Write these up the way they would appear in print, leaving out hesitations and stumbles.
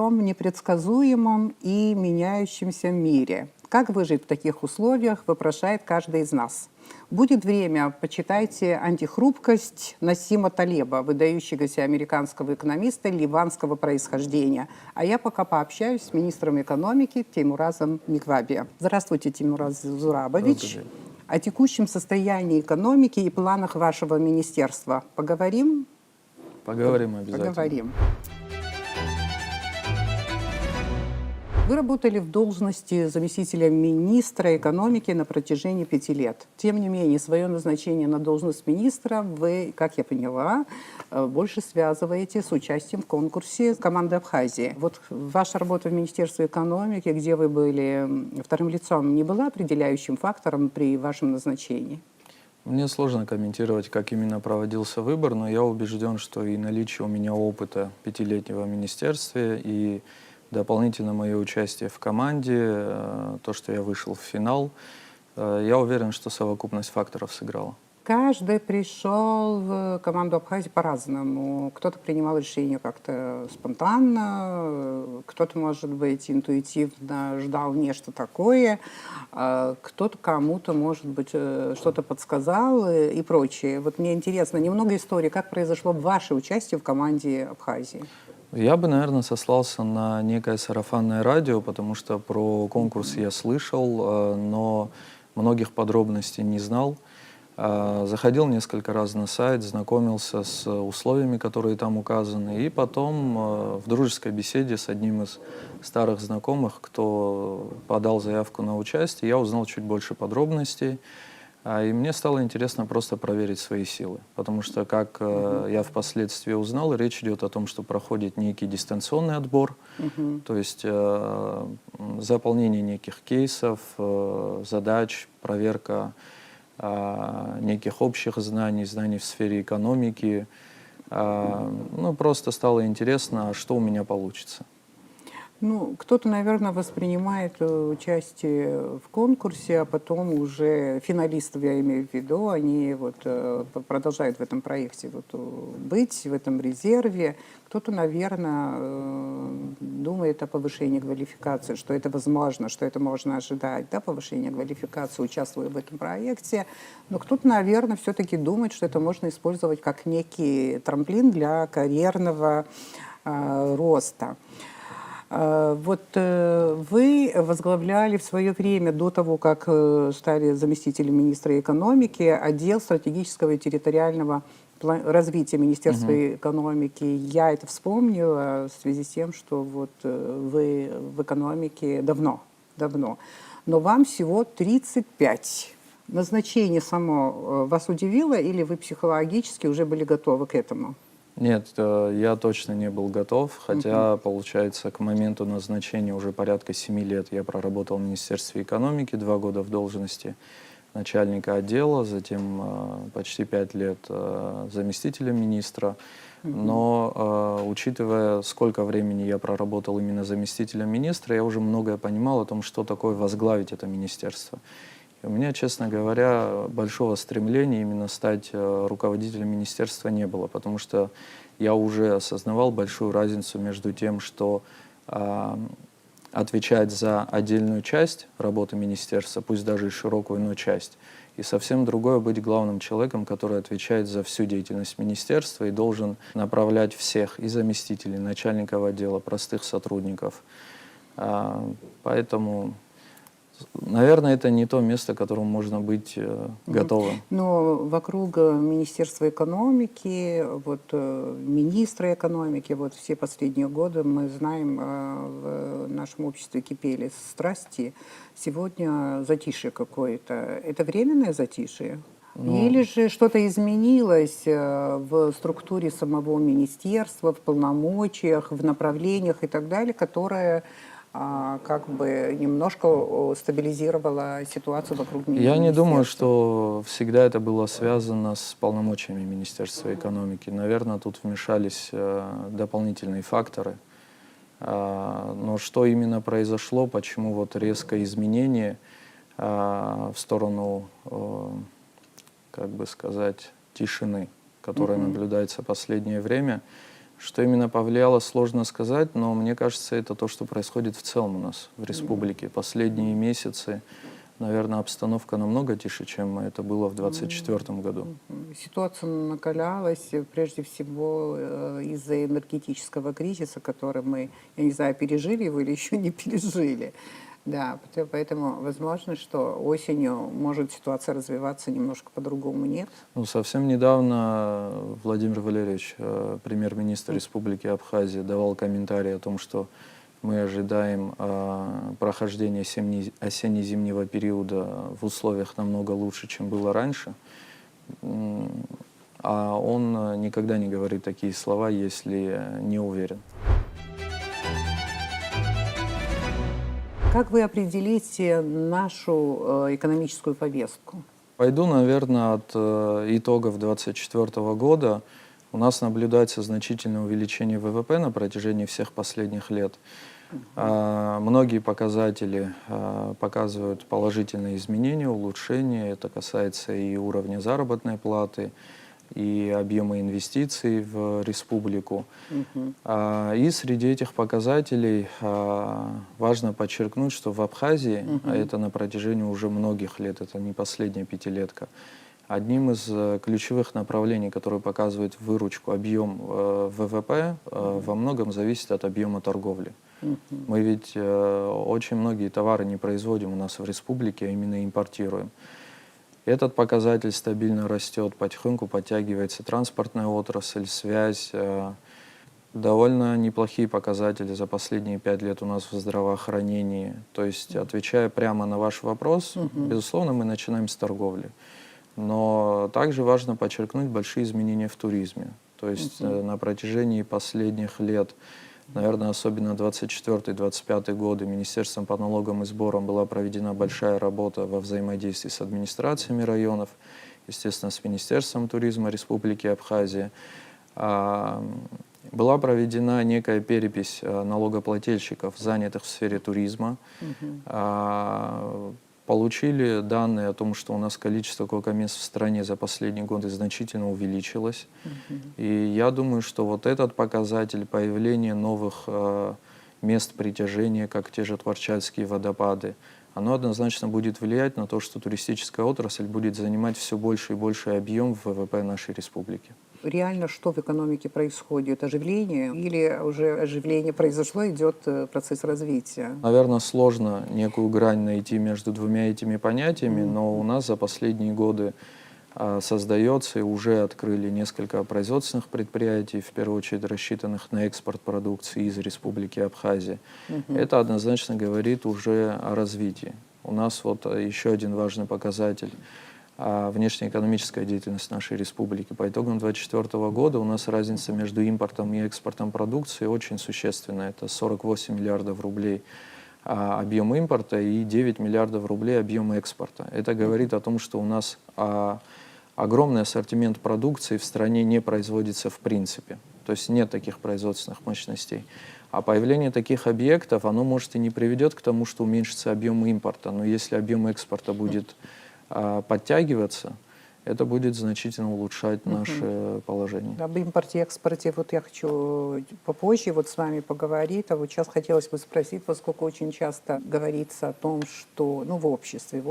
живем в непредсказуемом и меняющемся мире. Как выжить в таких условиях, вопрошает каждый из нас. Будет время, почитайте «Антихрупкость» Насима Талеба, выдающегося американского экономиста ливанского происхождения. А я пока пообщаюсь с министром экономики Теймуразом Микваби. Здравствуйте, Теймураз Зурабович. О текущем состоянии экономики и планах вашего министерства поговорим? Поговорим обязательно. Поговорим. Вы работали в должности заместителя министра экономики на протяжении 5 лет. Тем не менее, свое назначение на должность министра вы, как я поняла, больше связываете с участием в конкурсе команды Абхазии. Вот ваша работа в Министерстве экономики, где вы были вторым лицом, не была определяющим фактором при вашем назначении? Мне сложно комментировать, как именно проводился выбор, но я убежден, что и наличие у меня опыта 5-летнего в министерстве, и дополнительно мое участие в команде, то, что я вышел в финал, я уверен, что совокупность факторов сыграла. Каждый пришел в команду Абхазии по-разному. Кто-то принимал решение как-то спонтанно, кто-то, может быть, интуитивно ждал нечто такое, кто-то кому-то, может быть, что-то подсказал и прочее. Вот мне интересно, немного истории, как произошло ваше участие в команде Абхазии? Я бы, наверное, сослался на некое сарафанное радио, потому что про конкурс я слышал, но многих подробностей не знал. Заходил несколько раз на сайт, знакомился с условиями, которые там указаны, и потом в дружеской беседе с одним из старых знакомых, кто подал заявку на участие, я узнал чуть больше подробностей. И мне стало интересно просто проверить свои силы, потому что, как я впоследствии узнал, речь идет о том, что проходит некий дистанционный отбор, то есть заполнение неких кейсов, задач, проверка неких общих знаний, знаний в сфере экономики. Ну, просто стало интересно, что у меня получится. Ну, кто-то, наверное, воспринимает участие в конкурсе, а потом уже финалистов, я имею в виду, они вот продолжают в этом проекте вот быть, в этом резерве. Кто-то, наверное, думает о повышении квалификации, что это возможно, что это можно ожидать, да, повышение квалификации, участвуя в этом проекте. Но кто-то, наверное, все-таки думает, что это можно использовать как некий трамплин для карьерного роста. Вот вы возглавляли в свое время, до того, как стали заместителем министра экономики, отдел стратегического и территориального развития Министерства экономики. Я это вспомнила в связи с тем, что вот вы в экономике давно. Но вам всего 35. Назначение само вас удивило или вы психологически уже были готовы к этому? Нет, я точно не был готов, хотя, получается, к моменту назначения уже порядка 7 лет я проработал в Министерстве экономики, 2 года в должности начальника отдела, затем почти 5 лет заместителем министра. Но, учитывая, сколько времени я проработал именно заместителем министра, я уже многое понимал о том, что такое возглавить это министерство. У меня, честно говоря, большого стремления именно стать руководителем министерства не было, потому что я уже осознавал большую разницу между тем, что отвечать за отдельную часть работы министерства, пусть даже и широкую, но часть, и совсем другое быть главным человеком, который отвечает за всю деятельность министерства и должен направлять всех, и заместителей, начальников отдела, простых сотрудников. Поэтому... Наверное, это не то место, к которому можно быть готовым. Но вокруг Министерства экономики, вот министра экономики, вот все последние годы, мы знаем, в нашем обществе кипели страсти. Сегодня затишье какое-то. Это временное затишье? Или же что-то изменилось в структуре самого министерства, в полномочиях, в направлениях и так далее, которое как бы немножко стабилизировала ситуацию вокруг министерства? Я не думаю, что всегда это было связано с полномочиями Министерства экономики. Наверное, тут вмешались дополнительные факторы. Но что именно произошло, почему вот резкое изменение в сторону, как бы сказать, тишины, которая наблюдается в последнее время, Что именно повлияло, сложно сказать, но мне кажется, это то, что происходит в целом у нас в республике. Последние месяцы, наверное, обстановка намного тише, чем это было в 2024 году. Ситуация накалялась, прежде всего, из-за энергетического кризиса, который мы, я не знаю, пережили его или еще не пережили. Да, поэтому возможно, что осенью может ситуация развиваться немножко по-другому, нет? Ну, совсем недавно Владимир Валерьевич, премьер-министр Республики Абхазия, давал комментарий о том, что мы ожидаем прохождения осенне-зимнего периода в условиях намного лучше, чем было раньше. А он никогда не говорит такие слова, если не уверен. Как вы определите нашу экономическую повестку? Пойду, наверное, от итогов 2024 года. У нас наблюдается значительное увеличение ВВП на протяжении всех последних лет. Многие показатели показывают положительные изменения, улучшения. Это касается и уровня заработной платы, и объема инвестиций в республику. И среди этих показателей важно подчеркнуть, что в Абхазии, а это на протяжении уже многих лет, это не последняя пятилетка, одним из ключевых направлений, которые показывают выручку, объем ВВП, во многом зависит от объема торговли. Мы ведь очень многие товары не производим у нас в республике, а именно импортируем. Этот показатель стабильно растет, потихоньку подтягивается транспортная отрасль, связь. Довольно неплохие показатели за последние 5 лет у нас в здравоохранении. То есть, отвечая прямо на ваш вопрос, безусловно, мы начинаем с торговли. Но также важно подчеркнуть большие изменения в туризме. То есть на протяжении последних лет, наверное, особенно 24-25 годы, Министерством по налогам и сборам была проведена большая работа во взаимодействии с администрациями районов, естественно, с Министерством туризма Республики Абхазия. Была проведена некая перепись налогоплательщиков, занятых в сфере туризма. Получили данные о том, что у нас количество койко-мест в стране за последние годы значительно увеличилось. И я думаю, что вот этот показатель появления новых мест притяжения, как те же Творчальские водопады, оно однозначно будет влиять на то, что туристическая отрасль будет занимать все больше и больше объем в ВВП нашей республики. Реально, что в экономике происходит? Оживление или уже оживление произошло, идет процесс развития? Наверное, сложно некую грань найти между двумя этими понятиями, но у нас за последние годы создается и уже открыли несколько производственных предприятий, в первую очередь рассчитанных на экспорт продукции из Республики Абхазия. Это однозначно говорит уже о развитии. У нас вот еще один важный показатель – внешнеэкономическая деятельность нашей республики. По итогам 2024 года у нас разница между импортом и экспортом продукции очень существенная. Это 48 миллиардов рублей объем импорта и 9 миллиардов рублей объем экспорта. Это говорит о том, что у нас огромный ассортимент продукции в стране не производится в принципе. То есть нет таких производственных мощностей. А появление таких объектов, оно может и не приведет к тому, что уменьшится объем импорта. Но если объем экспорта будет подтягиваться, это будет значительно улучшать наше положение. Об импорте и экспорте вот я хочу попозже вот с вами поговорить. А вот сейчас хотелось бы спросить, поскольку очень часто говорится о том, что в обществе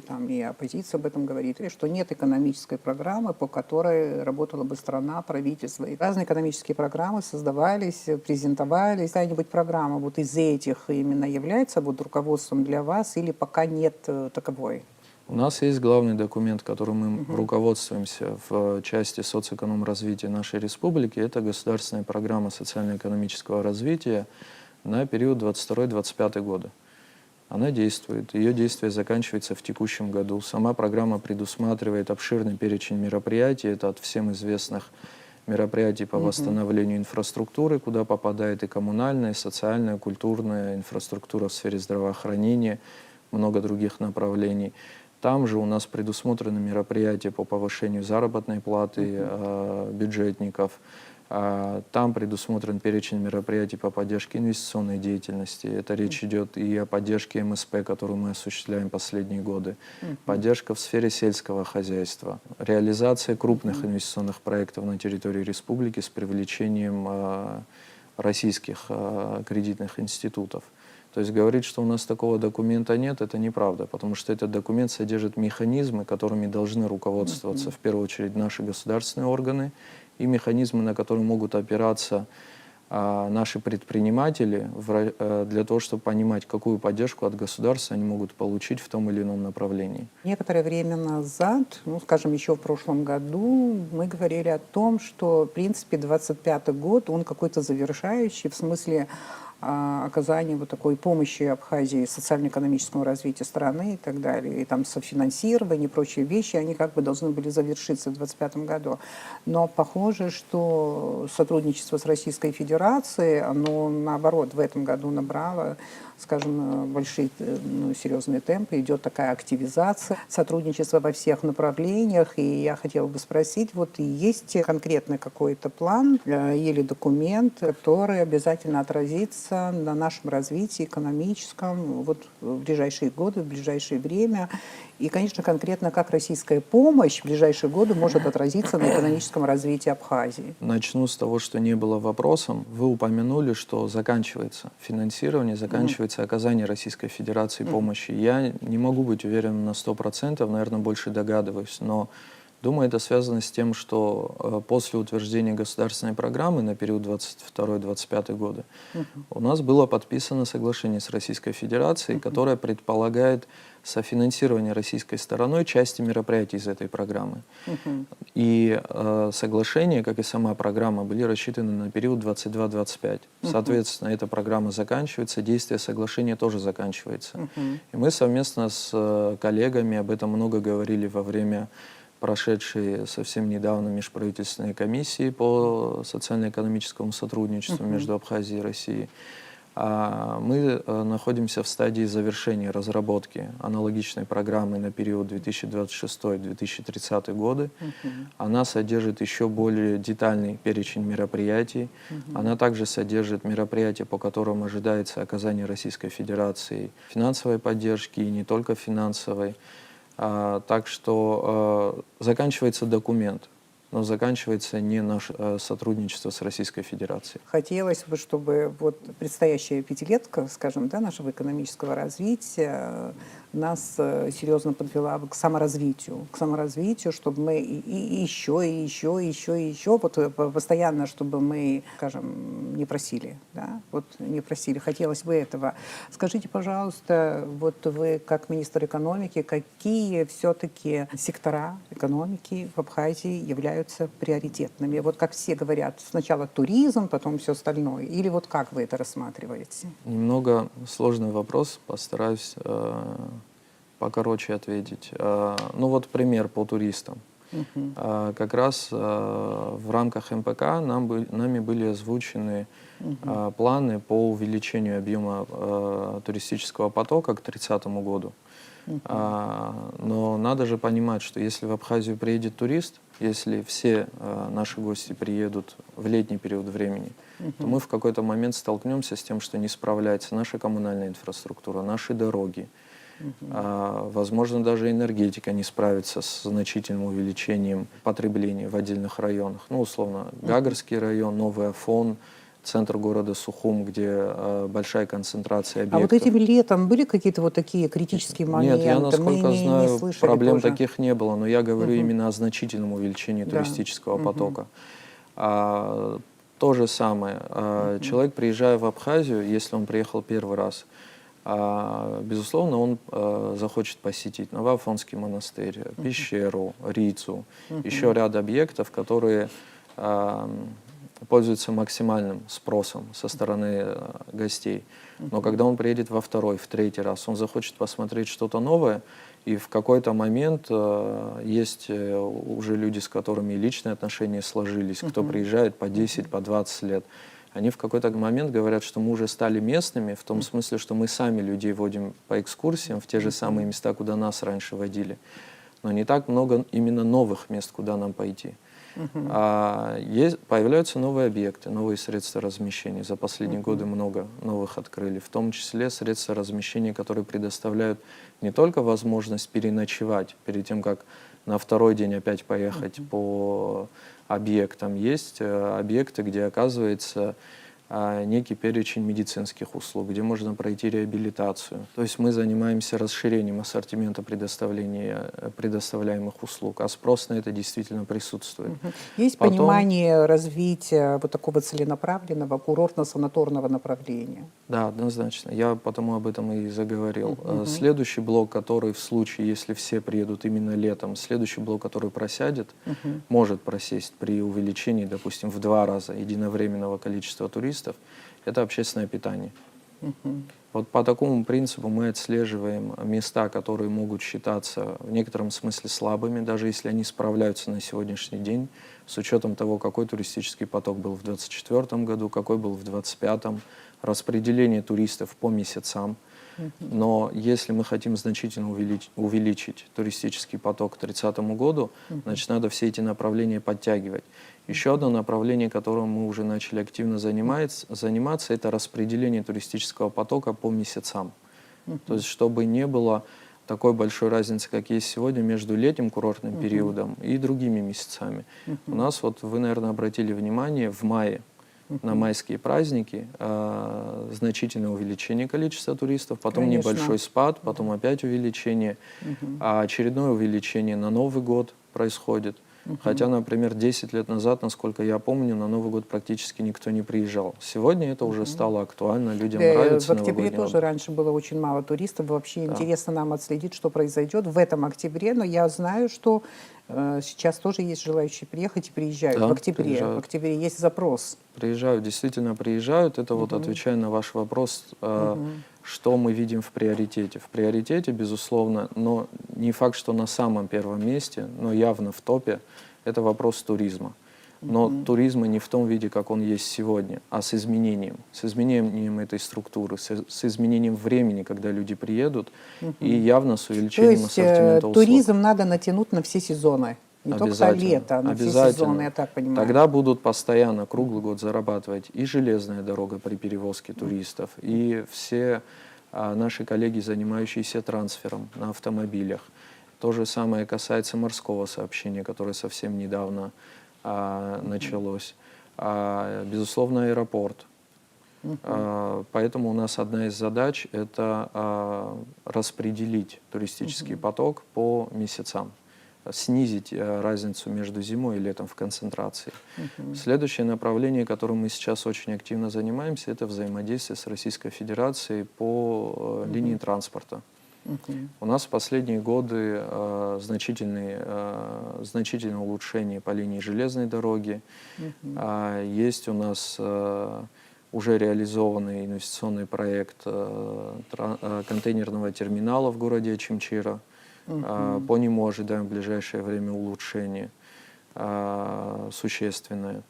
там и оппозиция об этом говорит, что нет экономической программы, по которой работала бы страна, правительство. И разные экономические программы создавались, презентовались. Какая-нибудь программа вот из этих именно является вот руководством для вас или пока нет таковой? У нас есть главный документ, которым мы руководствуемся в части социоэконом-развития нашей республики. Это государственная программа социально-экономического развития на период 2022-2025 года. Она действует, ее действие заканчивается в текущем году. Сама программа предусматривает обширный перечень мероприятий. Это от всем известных мероприятий по восстановлению инфраструктуры, куда попадает и коммунальная, и социальная, культурная инфраструктура в сфере здравоохранения, много других направлений. Там же у нас предусмотрены мероприятия по повышению заработной платы бюджетников, Там предусмотрен перечень мероприятий по поддержке инвестиционной деятельности. Это речь идет и о поддержке МСП, которую мы осуществляем последние годы, поддержка в сфере сельского хозяйства, реализация крупных инвестиционных проектов на территории республики с привлечением российских кредитных институтов. То есть говорить, что у нас такого документа нет, это неправда, потому что этот документ содержит механизмы, которыми должны руководствоваться в первую очередь наши государственные органы, и механизмы, на которые могут опираться наши предприниматели для того, чтобы понимать, какую поддержку от государства они могут получить в том или ином направлении. Некоторое время назад, ну, скажем, еще в прошлом году, мы говорили о том, что, в принципе, 25-й год, он какой-то завершающий, в смысле оказания вот такой помощи Абхазии социально-экономическому развитию страны и так далее, и там софинансирование и прочие вещи, они как бы должны были завершиться в 25 году. Но похоже, что сотрудничество с Российской Федерацией, оно наоборот в этом году набрало, скажем, большие, серьезные темпы, идет такая активизация сотрудничества во всех направлениях, и я хотела бы спросить, вот есть конкретный какой-то план или документ, который обязательно отразится на нашем развитии экономическом вот в ближайшие годы, в ближайшее время. И, конечно, конкретно как российская помощь в ближайшие годы может отразиться на экономическом развитии Абхазии. Начну с того, что не было вопросом. Вы упомянули, что заканчивается финансирование, заканчивается оказание Российской Федерации помощи. Я не могу быть уверен на 100%, наверное, больше догадываюсь, но думаю, это связано с тем, что после утверждения государственной программы на период 22-25 годы у нас было подписано соглашение с Российской Федерацией, которое предполагает софинансирование российской стороной части мероприятий из этой программы. И соглашение, как и сама программа, были рассчитаны на период 22-25. Соответственно, эта программа заканчивается, действие соглашения тоже заканчивается. И мы совместно с коллегами об этом много говорили во время прошедшей совсем недавно межправительственной комиссии по социально-экономическому сотрудничеству между Абхазией и Россией. Мы находимся в стадии завершения разработки аналогичной программы на период 2026-2030 годы. Она содержит еще более детальный перечень мероприятий. Она также содержит мероприятия, по которым ожидается оказание Российской Федерации финансовой поддержки, и не только финансовой. Так что заканчивается документ, но заканчивается не наше сотрудничество с Российской Федерацией. Хотелось бы, чтобы вот предстоящая пятилетка, скажем, да, нашего экономического развития нас серьезно подвела к саморазвитию, чтобы мы и еще, вот постоянно, чтобы мы, скажем, не просили, да, вот не просили, хотелось бы этого. Скажите, пожалуйста, вот вы как министр экономики, какие все-таки сектора экономики в Абхазии являются приоритетными? Вот как все говорят, сначала туризм, потом все остальное, или вот как вы это рассматриваете? Немного сложный вопрос, постараюсь покороче ответить. Ну вот пример по туристам. Как раз в рамках МПК нами были озвучены планы по увеличению объема туристического потока к 2030 году. Но надо же понимать, что если в Абхазию приедет турист, если все наши гости приедут в летний период времени, то мы в какой-то момент столкнемся с тем, что не справляется наша коммунальная инфраструктура, наши дороги. Возможно, даже энергетика не справится с значительным увеличением потребления в отдельных районах. Ну, условно, Гагарский район, Новый Афон, центр города Сухум, где большая концентрация объектов. А вот этим летом были какие-то вот такие критические моменты? Нет, я, насколько знаю, проблем тоже таких не было, но я говорю именно о значительном увеличении туристического потока. То же самое. Человек, приезжая в Абхазию, если он приехал первый раз, безусловно, он захочет посетить Новоафонский монастырь, пещеру, Рицу, еще ряд объектов, которые пользуются максимальным спросом со стороны гостей. Но когда он приедет во второй, в третий раз, он захочет посмотреть что-то новое, и в какой-то момент есть уже люди, с которыми личные отношения сложились, кто приезжает по 10, по 20 лет. Они в какой-то момент говорят, что мы уже стали местными, в том смысле, что мы сами людей водим по экскурсиям в те же самые места, куда нас раньше водили. Но не так много именно новых мест, куда нам пойти. Появляются новые объекты, новые средства размещения. За последние годы много новых открыли, в том числе средства размещения, которые предоставляют не только возможность переночевать перед тем, как на второй день опять поехать по объектам. Есть объекты, где оказывается некий перечень медицинских услуг, где можно пройти реабилитацию. То есть мы занимаемся расширением ассортимента предоставляемых услуг, а спрос на это действительно присутствует. Есть Потом- понимание развития вот такого целенаправленного курортно-санаторного направления? Да, однозначно. Я потому об этом и заговорил. Следующий блок, который в случае, если все приедут именно летом, следующий блок, который просядет, может просесть при увеличении, допустим, в 2 раза единовременного количества туристов, это общественное питание. Вот по такому принципу мы отслеживаем места, которые могут считаться в некотором смысле слабыми, даже если они справляются на сегодняшний день, с учетом того, какой туристический поток был в 2024 году, какой был в 2025, распределение туристов по месяцам. Но если мы хотим значительно увеличить туристический поток к 2030 году, значит, надо все эти направления подтягивать. Еще одно направление, которым мы уже начали активно заниматься, это распределение туристического потока по месяцам. То есть, чтобы не было такой большой разницы, как есть сегодня, между летним курортным периодом и другими месяцами. У нас, вот вы, наверное, обратили внимание, в мае на майские праздники значительное увеличение количества туристов, потом Конечно. небольшой спад, потом опять увеличение, а очередное увеличение на Новый год происходит. Хотя, например, 10 лет назад, насколько я помню, на Новый год практически никто не приезжал. Сегодня это уже стало актуально, людям нравится В октябре новогодний тоже отдых. раньше было очень мало туристов. Вообще интересно нам отследить, что произойдет в этом октябре. Но я знаю, что сейчас тоже есть желающие приехать и приезжают Да, в октябре. приезжают. В октябре есть запрос. Приезжают, действительно приезжают. Это вот отвечая на ваш вопрос, что мы видим в приоритете. В приоритете, безусловно, но не факт, что на самом первом месте, но явно в топе, это вопрос туризма. Но туризма не в том виде, как он есть сегодня, а с изменением этой структуры, с изменением времени, когда люди приедут, и явно с То увеличением есть ассортимента услуг. туризм надо натянуть на все сезоны. Не только Обязательно, лето, а на все обязательно. сезоны, я так понимаю. Тогда будут постоянно, круглый год зарабатывать и железная дорога при перевозке туристов, и все наши коллеги, занимающиеся трансфером на автомобилях. То же самое касается морского сообщения, которое совсем недавно началось. Безусловно, аэропорт. Поэтому у нас одна из задач – это распределить туристический поток по месяцам, снизить разницу между зимой и летом в концентрации. Следующее направление, которым мы сейчас очень активно занимаемся, это взаимодействие с Российской Федерацией по линии транспорта. У нас в последние годы значительное улучшение по линии железной дороги. Есть у нас уже реализованный инвестиционный проект контейнерного терминала в городе Очимчира. По нему ожидаем в ближайшее время улучшение существенное.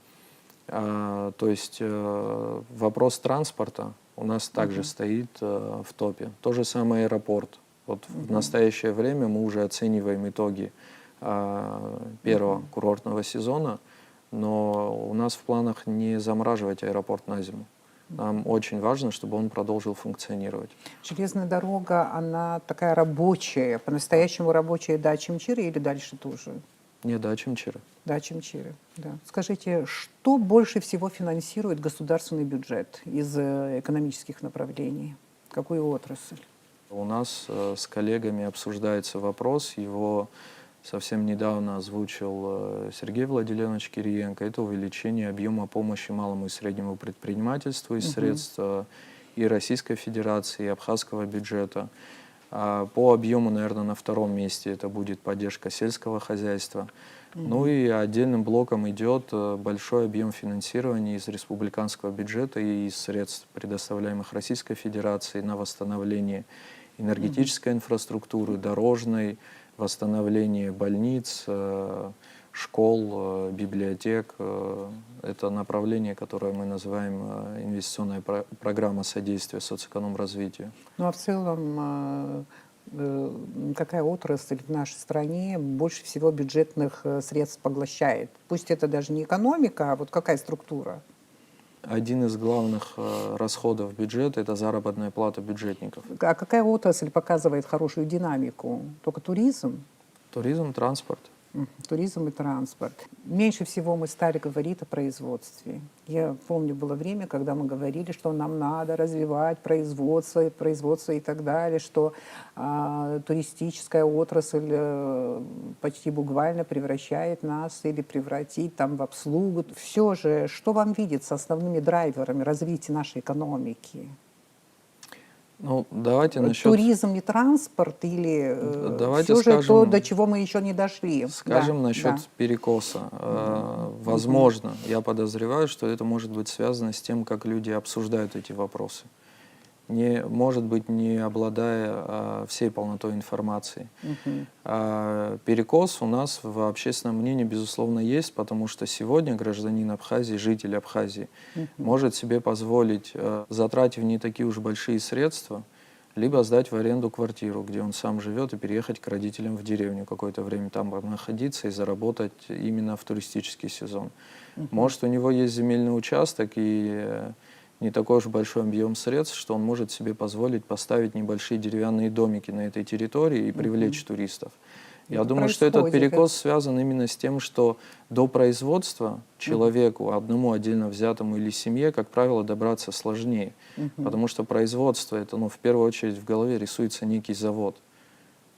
То есть вопрос транспорта у нас также стоит в топе. То же самое аэропорт. Вот в настоящее время мы уже оцениваем итоги первого курортного сезона, но у нас в планах не замораживать аэропорт на зиму. Нам очень важно, чтобы он продолжил функционировать. Железная дорога, она такая рабочая, по-настоящему рабочая до Очимчира или дальше тоже? Не до Очимчира. До Очимчира, да. Скажите, что больше всего финансирует государственный бюджет из экономических направлений? Какую отрасль? У нас с коллегами обсуждается вопрос, его совсем недавно озвучил Сергей Владимирович Кириенко, это увеличение объема помощи малому и среднему предпринимательству из средств и Российской Федерации, и абхазского бюджета. По объему, наверное, на втором месте это будет поддержка сельского хозяйства. Ну и отдельным блоком идет большой объем финансирования из республиканского бюджета и из средств, предоставляемых Российской Федерацией на восстановление энергетической инфраструктуры, дорожной, восстановление больниц, школ, библиотек. Это направление, которое мы называем инвестиционная программа содействия социоэкономразвитию. Ну а в целом какая отрасль в нашей стране больше всего бюджетных средств поглощает? Пусть это даже не экономика, а вот какая структура? Один из главных расходов бюджета – это заработная плата бюджетников. А какая отрасль показывает хорошую динамику? Только туризм? Туризм, транспорт. Туризм и транспорт. Меньше всего мы стали говорить о производстве. Я помню, было время, когда мы говорили, что нам надо развивать производство и так далее, что туристическая отрасль почти буквально превращает нас или превратит там в обслугу. Все же, что вам видится основными драйверами развития нашей экономики? Ну, давайте насчет... Туризм и транспорт или Давайте все же то, скажем, до чего мы еще не дошли? Скажем Да, насчет да. перекоса. Возможно, я подозреваю, что это может быть связано с тем, как люди обсуждают эти вопросы. Может быть, не обладая всей полнотой информации. Перекос у нас в общественном мнении, безусловно, есть, потому что сегодня гражданин Абхазии, житель Абхазии, может себе позволить, затратив не такие уж большие средства, либо сдать в аренду квартиру, где он сам живет, и переехать к родителям в деревню, какое-то время там находиться и заработать именно в туристический сезон. Может, у него есть земельный участок и не такой уж большой объем средств, что он может себе позволить поставить небольшие деревянные домики на этой территории и привлечь туристов. Я думаю, что этот перекос связан именно с тем, что до производства человеку, одному отдельно взятому или семье, как правило, добраться сложнее. Потому что производство, это, в первую очередь в голове рисуется некий завод.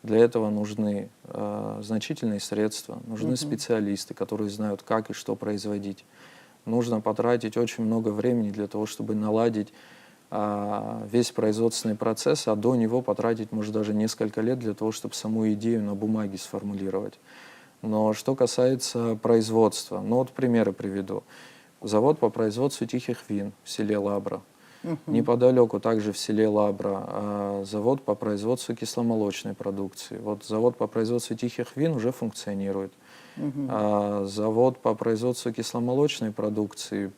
Для этого нужны значительные средства, нужны специалисты, которые знают, как и что производить. Нужно потратить очень много времени для того, чтобы наладить весь производственный процесс, а до него потратить, может, даже несколько лет для того, чтобы саму идею на бумаге сформулировать. Но что касается производства, вот примеры приведу. Завод по производству тихих вин в селе Лабра. Неподалеку также в селе Лабра завод по производству кисломолочной продукции. Вот завод по производству тихих вин уже функционирует. Завод по производству кисломолочной продукции,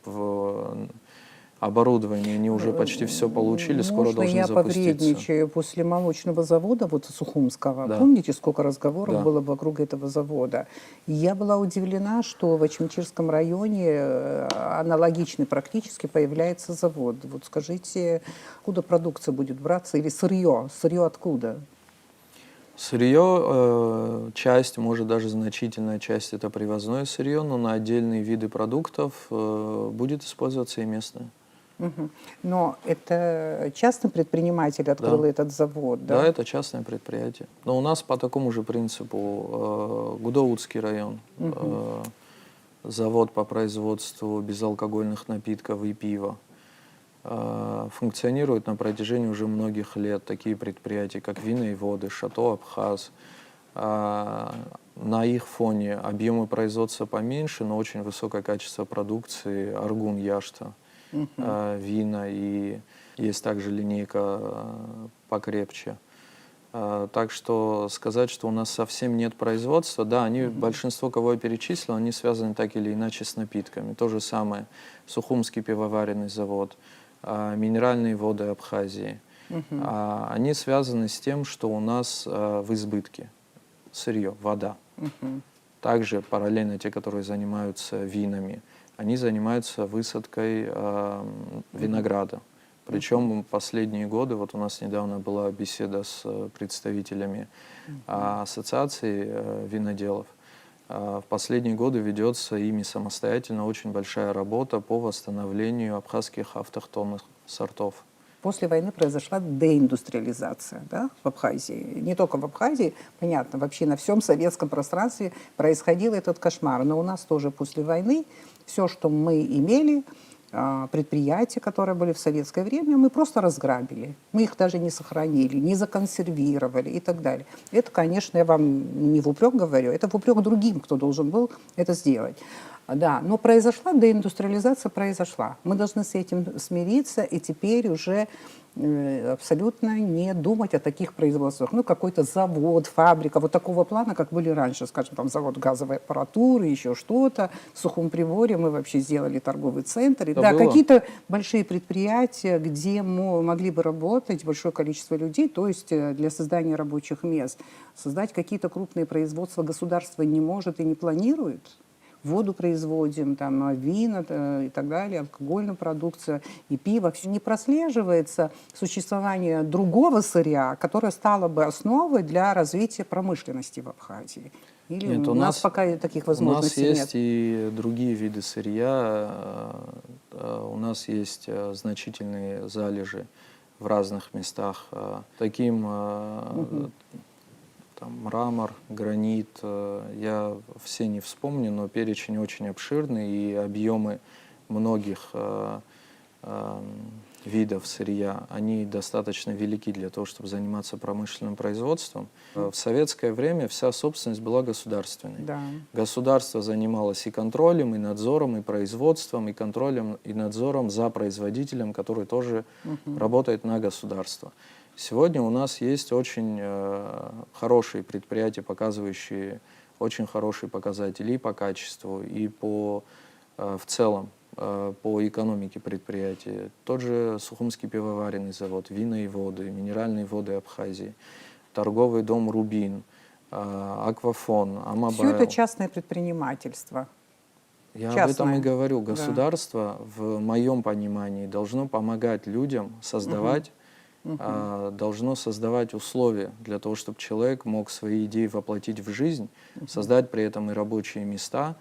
оборудование они уже почти все получили, скоро должны запуститься. Можно я повредничаю? После молочного завода, вот Сухумского, Да. помните, сколько разговоров Да. было вокруг этого завода? И я была удивлена, что в Ачмечирском районе аналогичный практически появляется завод. Вот скажите, откуда продукция будет браться или сырье? Сырье откуда? Сырье, часть, может даже значительная часть, это привозное сырье, но на отдельные виды продуктов будет использоваться и местное. Но это частный предприниматель открыл этот завод, да? Да, это частное предприятие. Но у нас по такому же принципу Гудоутский район, завод по производству безалкогольных напитков и пива, функционируют на протяжении уже многих лет такие предприятия, как Вина и воды, Шато Абхаз. На их фоне объемы производства поменьше, но очень высокое качество продукции, Аргун, Яшта, вина, и есть также линейка покрепче. Так что сказать, что у нас совсем нет производства, да, они, большинство, кого я перечислил, они связаны так или иначе с напитками. То же самое Сухумский пивоваренный завод, минеральные воды Абхазии. Они связаны с тем, что у нас в избытке сырье, вода. Также параллельно те, которые занимаются винами, они занимаются высадкой винограда. Причем последние годы, вот у нас недавно была беседа с представителями ассоциации виноделов, в последние годы ведется ими самостоятельно очень большая работа по восстановлению абхазских автохтонных сортов. После войны произошла деиндустриализация, да, в Абхазии. Не только в Абхазии, понятно, вообще на всем советском пространстве происходил этот кошмар. Но у нас тоже после войны все, что мы имели, предприятия, которые были в советское время, мы просто разграбили. Мы их даже не сохранили, не законсервировали и так далее. Это, конечно, я вам не в упрек говорю, это в упрек другим, кто должен был это сделать. Да, но произошла деиндустриализация, произошла. Мы должны с этим смириться и теперь уже абсолютно не думать о таких производствах. Ну, какой-то завод, фабрика, вот такого плана, как были раньше, скажем, там завод газовой аппаратуры, еще что-то. В Сухом Приволе мы вообще сделали торговый центр. И, Это да, было. какие-то большие предприятия, где могли бы работать большое количество людей, то есть для создания рабочих мест. Создать какие-то крупные производства государство не может и не планирует. Воду производим, там, вина и так далее, алкогольную продукцию и пиво. Все не прослеживается существование другого сырья, которое стало бы основой для развития промышленности в Абхазии. Или Нет, у нас пока таких возможностей у нас нет? есть и другие виды сырья. У нас есть значительные залежи в разных местах. Таким там, мрамор, гранит, я все не вспомню, но перечень очень обширный, и объемы многих видов сырья, они достаточно велики для того, чтобы заниматься промышленным производством. В советское время вся собственность была государственной. Да. Государство занималось и контролем, и надзором, и производством, и контролем, и надзором за производителем, который тоже работает на государство. Сегодня у нас есть очень хорошие предприятия, показывающие очень хорошие показатели и по качеству, и по, в целом по экономике предприятия. Тот же Сухумский пивоваренный завод, вина и воды, минеральные воды Абхазии, торговый дом «Рубин», Аквафон, Амобайл. Все это частное предпринимательство. Я частное. об этом и говорю. Да. Государство, в моем понимании, должно помогать людям создавать, должно создавать условия для того, чтобы человек мог свои идеи воплотить в жизнь, создать при этом и рабочие места,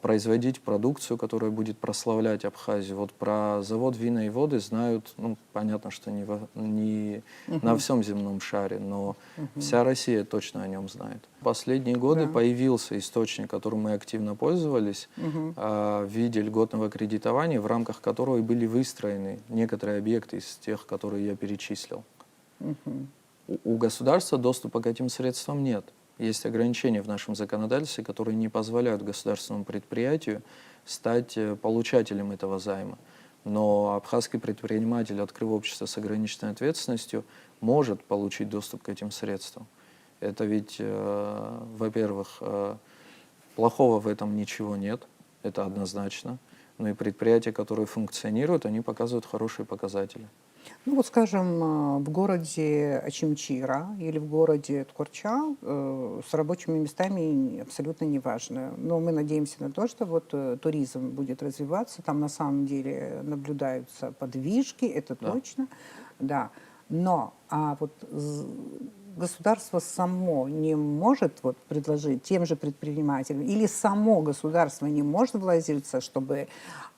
производить продукцию, которая будет прославлять Абхазию. Вот про завод вина и воды знают, ну, понятно, что не на всем земном шаре, но вся Россия точно о нем знает. В последние годы появился источник, которым мы активно пользовались, в виде льготного кредитования, в рамках которого и были выстроены некоторые объекты из тех, которые я перечислил. У государства доступа к этим средствам нет. Есть ограничения в нашем законодательстве, которые не позволяют государственному предприятию стать получателем этого займа. Но абхазский предприниматель, открыв общество с ограниченной ответственностью, может получить доступ к этим средствам. Это ведь, во-первых, плохого в этом ничего нет, это однозначно. Но и предприятия, которые функционируют, они показывают хорошие показатели. Ну вот, скажем, в городе Очимчира или в городе Ткорчал с рабочими местами абсолютно не важно. Но мы надеемся на то, что вот туризм будет развиваться. Там на самом деле наблюдаются подвижки, это точно. Да. Но вот государство само не может вот предложить тем же предпринимателям, или само государство не может вложиться, чтобы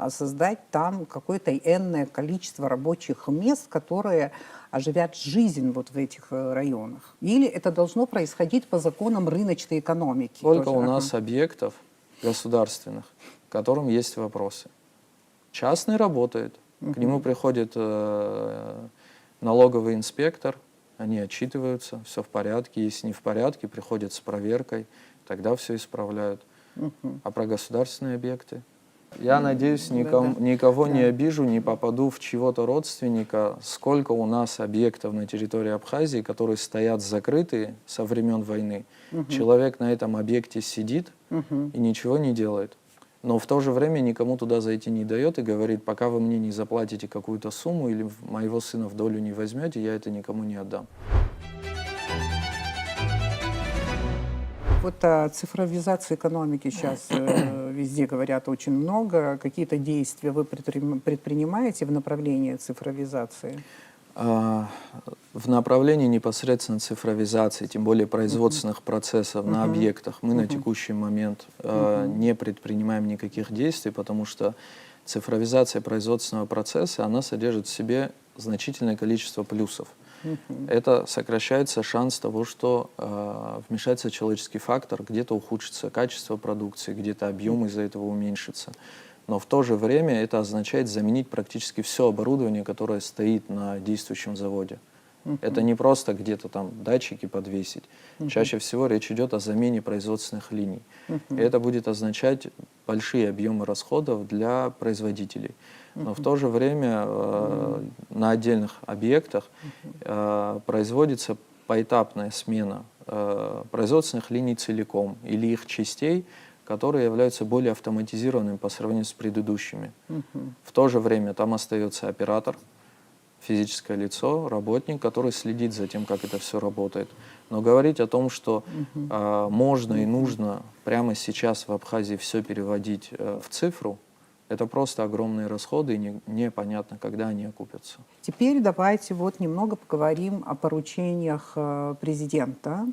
создать там какое-то энное количество рабочих мест, которые оживят жизнь вот в этих районах? Или это должно происходить по законам рыночной экономики? Сколько тоже? у нас объектов государственных, к которым есть вопросы? Частный работает, к нему приходит налоговый инспектор, они отчитываются, все в порядке. Если не в порядке, приходят с проверкой, тогда все исправляют. А про государственные объекты? Я надеюсь, никого не обижу, не попаду в чего-то родственника. Сколько у нас объектов на территории Абхазии, которые стоят закрытые со времен войны. Человек на этом объекте сидит и ничего не делает. Но в то же время никому туда зайти не дает и говорит, пока вы мне не заплатите какую-то сумму или моего сына в долю не возьмете, я это никому не отдам. Вот о цифровизации экономики сейчас везде говорят очень много. Какие-то действия вы предпринимаете в направлении цифровизации? В направлении непосредственно цифровизации, тем более производственных процессов на объектах, мы на текущий момент не предпринимаем никаких действий, потому что цифровизация производственного процесса, она содержит в себе значительное количество плюсов. Это сокращается шанс того, что вмешается человеческий фактор, где-то ухудшится качество продукции, где-то объем из-за этого уменьшится. Но в то же время это означает заменить практически все оборудование, которое стоит на действующем заводе. Это не просто где-то там датчики подвесить. Чаще всего речь идет о замене производственных линий. И это будет означать большие объемы расходов для производителей. Но в то же время на отдельных объектах производится поэтапная смена производственных линий целиком или их частей, которые являются более автоматизированными по сравнению с предыдущими. В то же время там остается оператор, физическое лицо, работник, который следит за тем, как это все работает. Но говорить о том, что можно и нужно прямо сейчас в Абхазии все переводить в цифру, это просто огромные расходы, и непонятно, когда они окупятся. Теперь давайте вот немного поговорим о поручениях президента,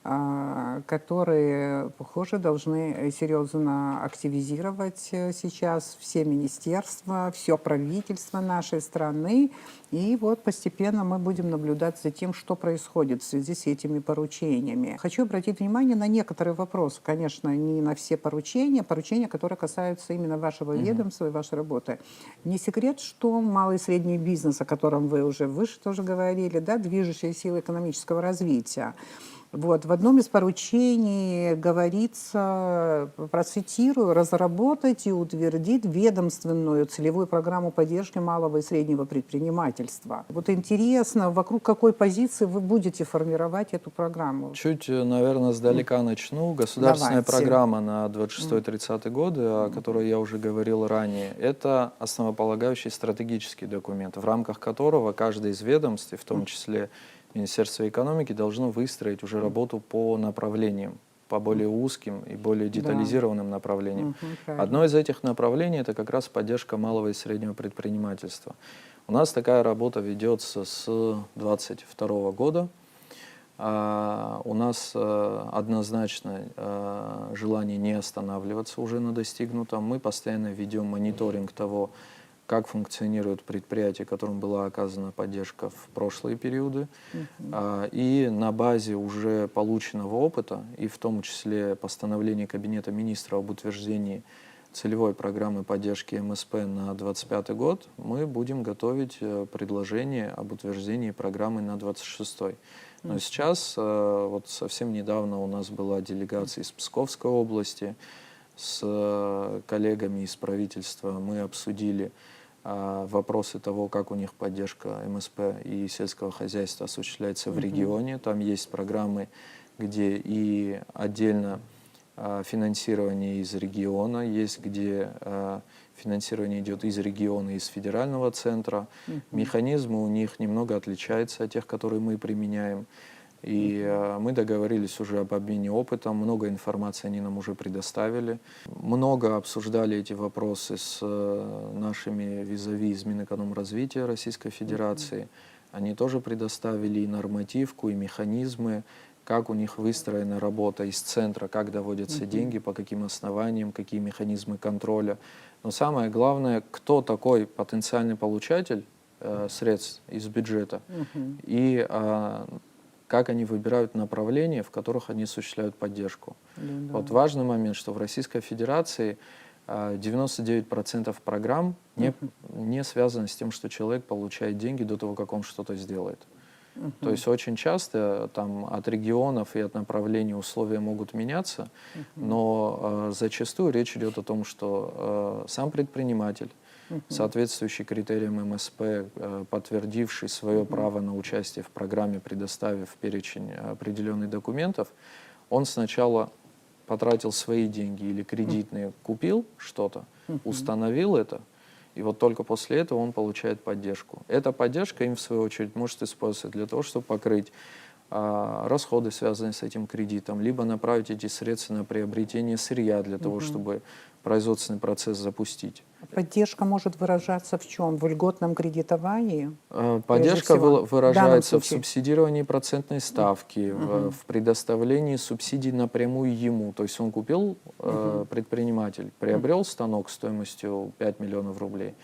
которые, похоже, должны серьезно активизировать сейчас все министерства, все правительство нашей страны. И вот постепенно мы будем наблюдать за тем, что происходит в связи с этими поручениями. Хочу обратить внимание на некоторые вопросы. Конечно, не на все поручения, которые касаются именно вашего ведомства и вашей работы. Не секрет, что малый и средний бизнес, о котором вы уже выше тоже говорили, да, движущая сила экономического развития. Вот, в одном из поручений говорится, процитирую, разработать и утвердить ведомственную целевую программу поддержки малого и среднего предпринимательства. Вот интересно, вокруг какой позиции вы будете формировать эту программу? Чуть, наверное, сдалека начну. Государственная Давайте. программа на 26-30 годы, о которой я уже говорил ранее, это основополагающий стратегический документ, в рамках которого каждое из ведомств, в том числе Министерство экономики, должно выстроить уже работу по направлениям, по более узким и более детализированным направлениям. Одно из этих направлений — это как раз поддержка малого и среднего предпринимательства. У нас такая работа ведется с 2022 года. У нас однозначно желание не останавливаться уже на достигнутом. Мы постоянно ведем мониторинг того, как функционируют предприятия, которым была оказана поддержка в прошлые периоды. И на базе уже полученного опыта, и в том числе постановления Кабинета министров об утверждении целевой программы поддержки МСП на 2025 год, мы будем готовить предложение об утверждении программы на 2026. Но сейчас, вот совсем недавно у нас была делегация из Псковской области, с коллегами из правительства мы обсудили вопросы того, как у них поддержка МСП и сельского хозяйства осуществляется в регионе. Там есть программы, где и отдельно финансирование из региона, есть где финансирование идет из региона, из федерального центра. Механизмы у них немного отличаются от тех, которые мы применяем. И мы договорились уже об обмене опытом, много информации они нам уже предоставили. Много обсуждали эти вопросы с нашими визави из Минэкономразвития Российской Федерации. Они тоже предоставили и нормативку, и механизмы, как у них выстроена работа из центра, как доводятся деньги, по каким основаниям, какие механизмы контроля. Но самое главное, кто такой потенциальный получатель средств из бюджета и как они выбирают направления, в которых они осуществляют поддержку. Вот важный момент, что в Российской Федерации 99% программ не связаны с тем, что человек получает деньги до того, как он что-то сделает. То есть очень часто там, от регионов и от направлений условия могут меняться, но зачастую речь идет о том, что сам предприниматель, соответствующий критериям МСП, подтвердивший свое право на участие в программе, предоставив перечень определенных документов, он сначала потратил свои деньги или кредитные, купил что-то, установил это, и вот только после этого он получает поддержку. Эта поддержка им, в свою очередь, может использоваться для того, чтобы покрыть расходы, связанные с этим кредитом, либо направить эти средства на приобретение сырья для того, чтобы производственный процесс запустить. Поддержка может выражаться в чем? В льготном кредитовании? Поддержка выражается в случае. субсидировании процентной ставки, в предоставлении субсидий напрямую ему. То есть он купил, предприниматель, приобрел станок стоимостью 5 миллионов рублей,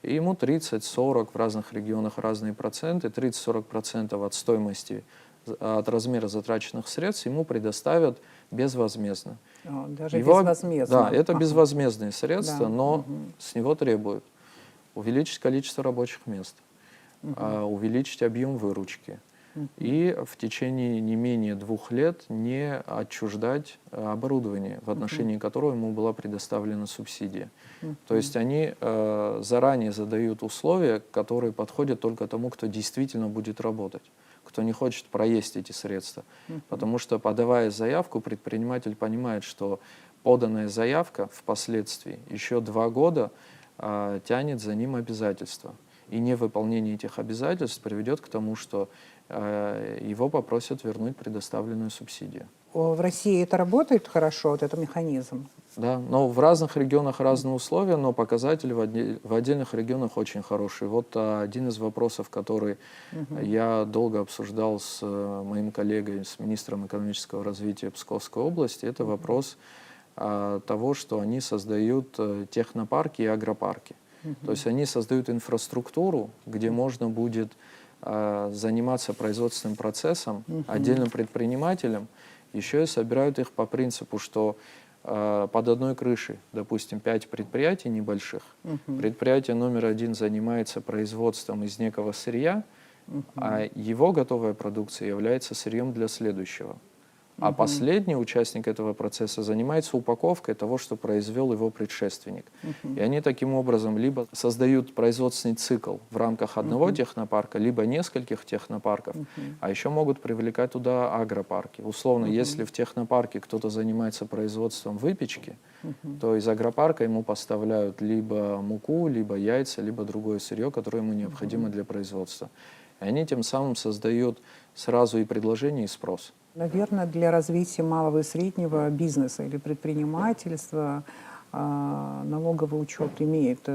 и ему 30-40, в разных регионах разные проценты, 30-40% от стоимости, от размера затраченных средств ему предоставят безвозмездно. Даже безвозмездно. Да, это безвозмездные средства, Да. но с него требуют увеличить количество рабочих мест, увеличить объем выручки и в течение не менее 2 лет не отчуждать оборудование, в отношении которого ему была предоставлена субсидия. То есть они заранее задают условия, которые подходят только тому, кто действительно будет работать, кто не хочет проесть эти средства. Потому что, подавая заявку, предприниматель понимает, что поданная заявка впоследствии еще 2 года тянет за ним обязательства. И невыполнение этих обязательств приведет к тому, что его попросят вернуть предоставленную субсидию. В России это работает хорошо, вот этот механизм? Да, но в разных регионах разные условия, но показатели в отдельных регионах очень хорошие. Вот один из вопросов, который я долго обсуждал с моим коллегой, с министром экономического развития Псковской области, это вопрос того, что они создают технопарки и агропарки. То есть они создают инфраструктуру, где можно будет заниматься производственным процессом отдельным предпринимателям, еще и собирают их по принципу, что под одной крышей, допустим, 5 предприятий небольших. Предприятие номер 1 занимается производством из некого сырья, а его готовая продукция является сырьем для следующего. А последний участник этого процесса занимается упаковкой того, что произвел его предшественник. И они таким образом либо создают производственный цикл в рамках одного технопарка, либо нескольких технопарков, а еще могут привлекать туда агропарки. Условно, если в технопарке кто-то занимается производством выпечки, то из агропарка ему поставляют либо муку, либо яйца, либо другое сырье, которое ему необходимо для производства. И они тем самым создают сразу и предложение, и спрос. Наверное, для развития малого и среднего бизнеса или предпринимательства налоговый учет имеет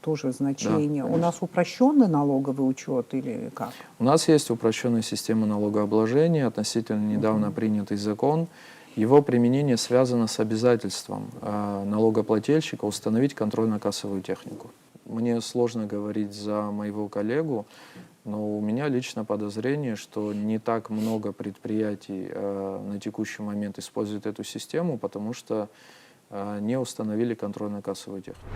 тоже значение. Да. У нас упрощенный налоговый учет или как? У нас есть упрощенная система налогообложения, относительно недавно принятый закон. Его применение связано с обязательством налогоплательщика установить контрольно-кассовую технику. Мне сложно говорить за моего коллегу, но у меня лично подозрение, что не так много предприятий на текущий момент используют эту систему, потому что не установили контрольно-кассовую технику.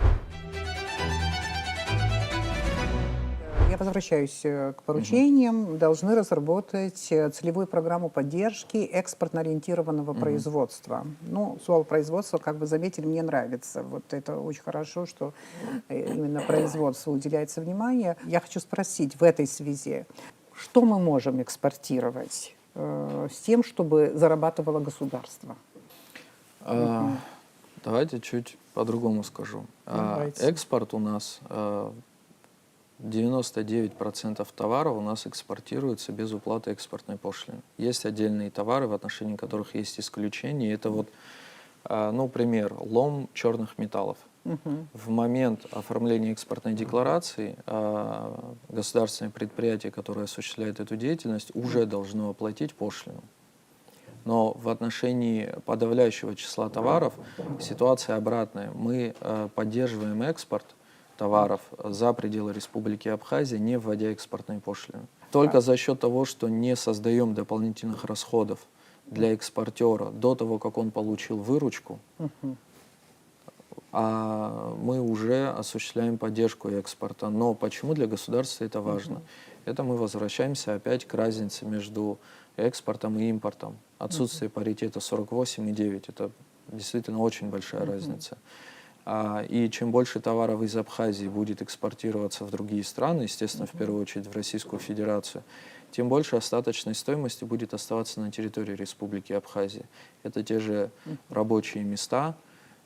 Я возвращаюсь к поручениям. Должны разработать целевую программу поддержки экспортно-ориентированного производства. Ну, слово «производство», как вы заметили, мне нравится. Вот это очень хорошо, что именно производству уделяется внимание. Я хочу спросить в этой связи, что мы можем экспортировать с тем, чтобы зарабатывало государство? Давайте чуть по-другому скажу. Экспорт у нас... 99% товаров у нас экспортируется без уплаты экспортной пошлины. Есть отдельные товары, в отношении которых есть исключения. Это вот, ну, пример, лом черных металлов. В момент оформления экспортной декларации государственное предприятие, которое осуществляет эту деятельность, уже должно оплатить пошлину. Но в отношении подавляющего числа товаров ситуация обратная. Мы поддерживаем экспорт товаров за пределы Республики Абхазия, не вводя экспортные пошлины. Только за счет того, что не создаем дополнительных расходов для экспортера до того, как он получил выручку, мы уже осуществляем поддержку экспорта. Но почему для государства это важно? Это мы возвращаемся опять к разнице между экспортом и импортом. Отсутствие паритета 48,9 – это действительно очень большая разница. И чем больше товаров из Абхазии будет экспортироваться в другие страны, естественно, в первую очередь в Российскую Федерацию, тем больше остаточной стоимости будет оставаться на территории Республики Абхазия. Это те же рабочие места,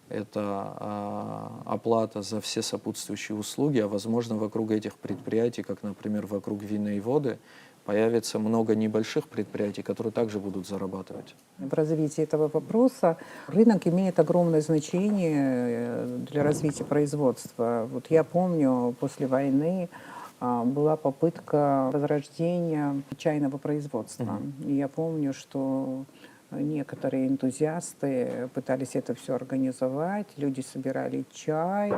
это оплата за все сопутствующие услуги, а возможно вокруг этих предприятий, как, например, вокруг Винной воды, появится много небольших предприятий, которые также будут зарабатывать. В развитии этого вопроса рынок имеет огромное значение для развития производства. Вот я помню, после войны была попытка возрождения чайного производства. И я помню, что некоторые энтузиасты пытались это все организовать, люди собирали чай,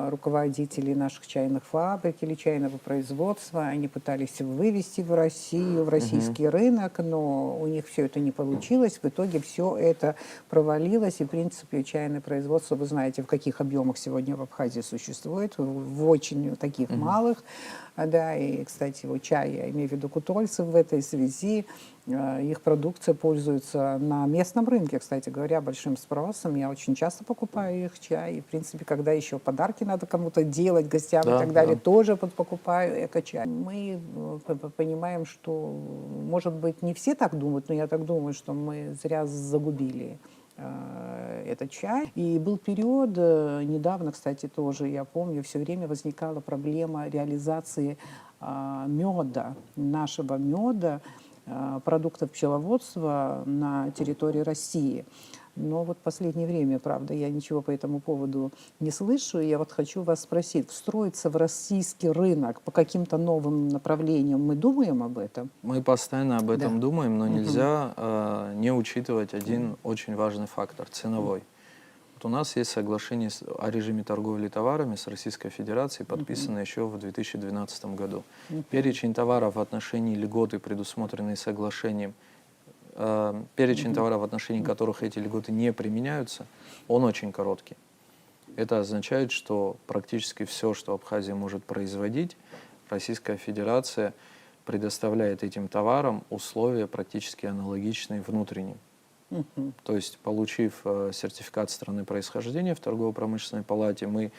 руководители наших чайных фабрик или чайного производства, они пытались вывести в Россию, в российский рынок, но у них все это не получилось. В итоге все это провалилось, и, в принципе, чайное производство, вы знаете, в каких объемах сегодня в Абхазии существует, в очень таких малых Да, и, кстати, вот чай, я имею в виду кутольцев в этой связи, их продукция пользуется на местном рынке, кстати говоря, большим спросом. Я очень часто покупаю их чай. И, в принципе, когда еще подарки надо кому-то делать, гостям и Да, так далее, да. тоже покупаю эко-чай. Мы понимаем, что, может быть, не все так думают, но я так думаю, что мы зря загубили этот чай. И был период, недавно, кстати, тоже, я помню, все время возникала проблема реализации меда, нашего меда, продуктов пчеловодства на территории России. Но вот в последнее время, правда, я ничего по этому поводу не слышу. И я вот хочу вас спросить, встроиться в российский рынок по каким-то новым направлениям, мы думаем об этом? Мы постоянно об этом Да. думаем, но Мгм. нельзя не учитывать один очень важный фактор – ценовой. Вот у нас есть соглашение о режиме торговли товарами с Российской Федерацией, подписанное еще в 2012 году. Перечень товаров в отношении льготы, предусмотренные соглашением, перечень товаров, в отношении которых эти льготы не применяются, он очень короткий. Это означает, что практически все, что Абхазия может производить, Российская Федерация предоставляет этим товарам условия практически аналогичные внутренним. То есть, получив сертификат страны происхождения в торгово-промышленной палате, мы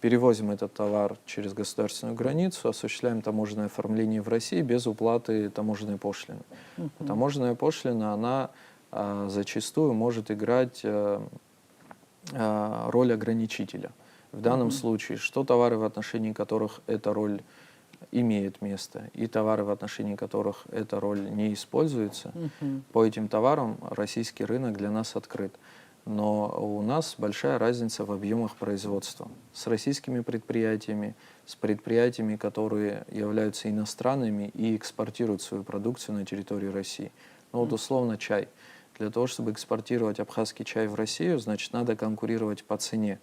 перевозим этот товар через государственную границу, осуществляем таможенное оформление в России без уплаты таможенной пошлины. Таможенная пошлина, она зачастую может играть роль ограничителя. В данном случае, что товары, в отношении которых эта роль имеет место, и товары, в отношении которых эта роль не используется, по этим товарам российский рынок для нас открыт. Но у нас большая разница в объемах производства с российскими предприятиями, с предприятиями, которые являются иностранными и экспортируют свою продукцию на территории России. Ну вот условно чай. Для того, чтобы экспортировать абхазский чай в Россию, значит, надо конкурировать по цене.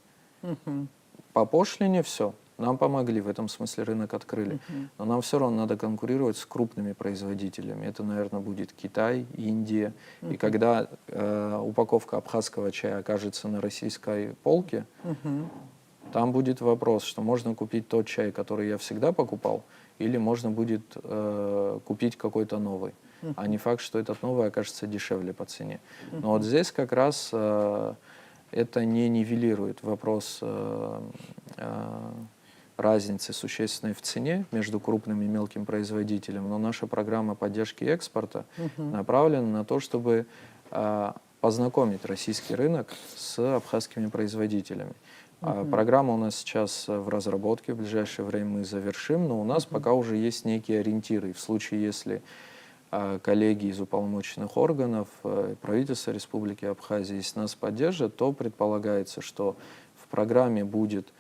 По пошлине все. Нам помогли, в этом смысле рынок открыли. Но нам все равно надо конкурировать с крупными производителями. Это, наверное, будет Китай, Индия. И когда упаковка абхазского чая окажется на российской полке, там будет вопрос, что можно купить тот чай, который я всегда покупал, или можно будет купить какой-то новый. А не факт, что этот новый окажется дешевле по цене. Но вот здесь как раз это не нивелирует вопрос разницы существенной в цене между крупным и мелким производителем, но наша программа поддержки экспорта направлена на то, чтобы познакомить российский рынок с абхазскими производителями. Программа у нас сейчас в разработке, в ближайшее время мы завершим, но у нас пока уже есть некие ориентиры. В случае, если коллеги из уполномоченных органов, правительства Республики Абхазия, если нас поддержат, то предполагается, что в программе будут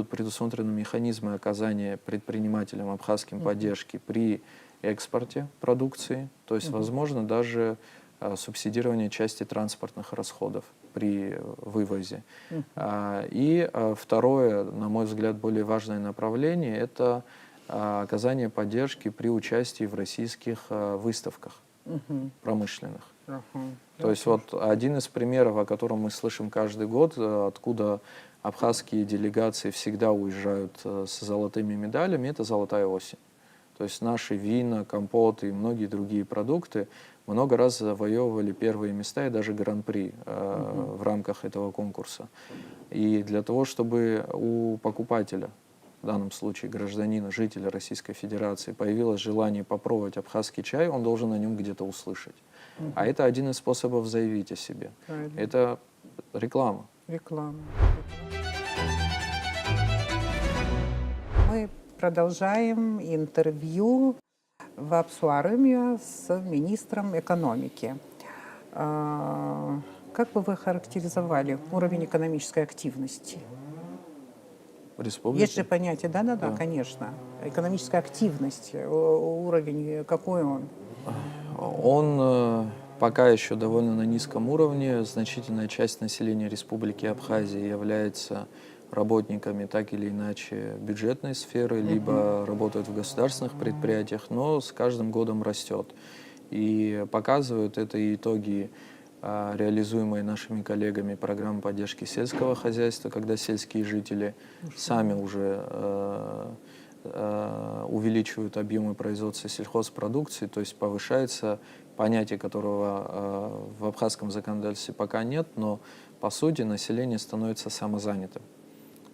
предусмотрены механизмы оказания предпринимателям абхазским поддержки при экспорте продукции, то есть, возможно, даже субсидирование части транспортных расходов при вывозе. И второе, на мой взгляд, более важное направление – это оказание поддержки при участии в российских выставках промышленных. То есть вот один из примеров, о котором мы слышим каждый год, откуда абхазские делегации всегда уезжают с золотыми медалями, это «Золотая осень». То есть наши вина, компоты и многие другие продукты много раз завоевывали первые места и даже гран-при в рамках этого конкурса. И для того, чтобы у покупателя, в данном случае гражданина, жителя Российской Федерации, появилось желание попробовать абхазский чай, он должен о нем где-то услышать. А это один из способов заявить о себе. Правильно. Это реклама. Реклама. Мы продолжаем интервью в Апсуарыме с министром экономики. Как бы вы характеризовали уровень экономической активности? В республике. Есть же понятие, да, конечно, экономическая активность, уровень, какой он? Он пока еще довольно на низком уровне. Значительная часть населения Республики Абхазия является работниками так или иначе бюджетной сферы, либо работают в государственных предприятиях, но с каждым годом растет. И показывают это и итоги реализуемые нашими коллегами программы поддержки сельского хозяйства, когда сельские жители сами уже увеличивают объемы производства сельхозпродукции, то есть повышается понятие, которого в абхазском законодательстве пока нет, но по сути население становится самозанятым.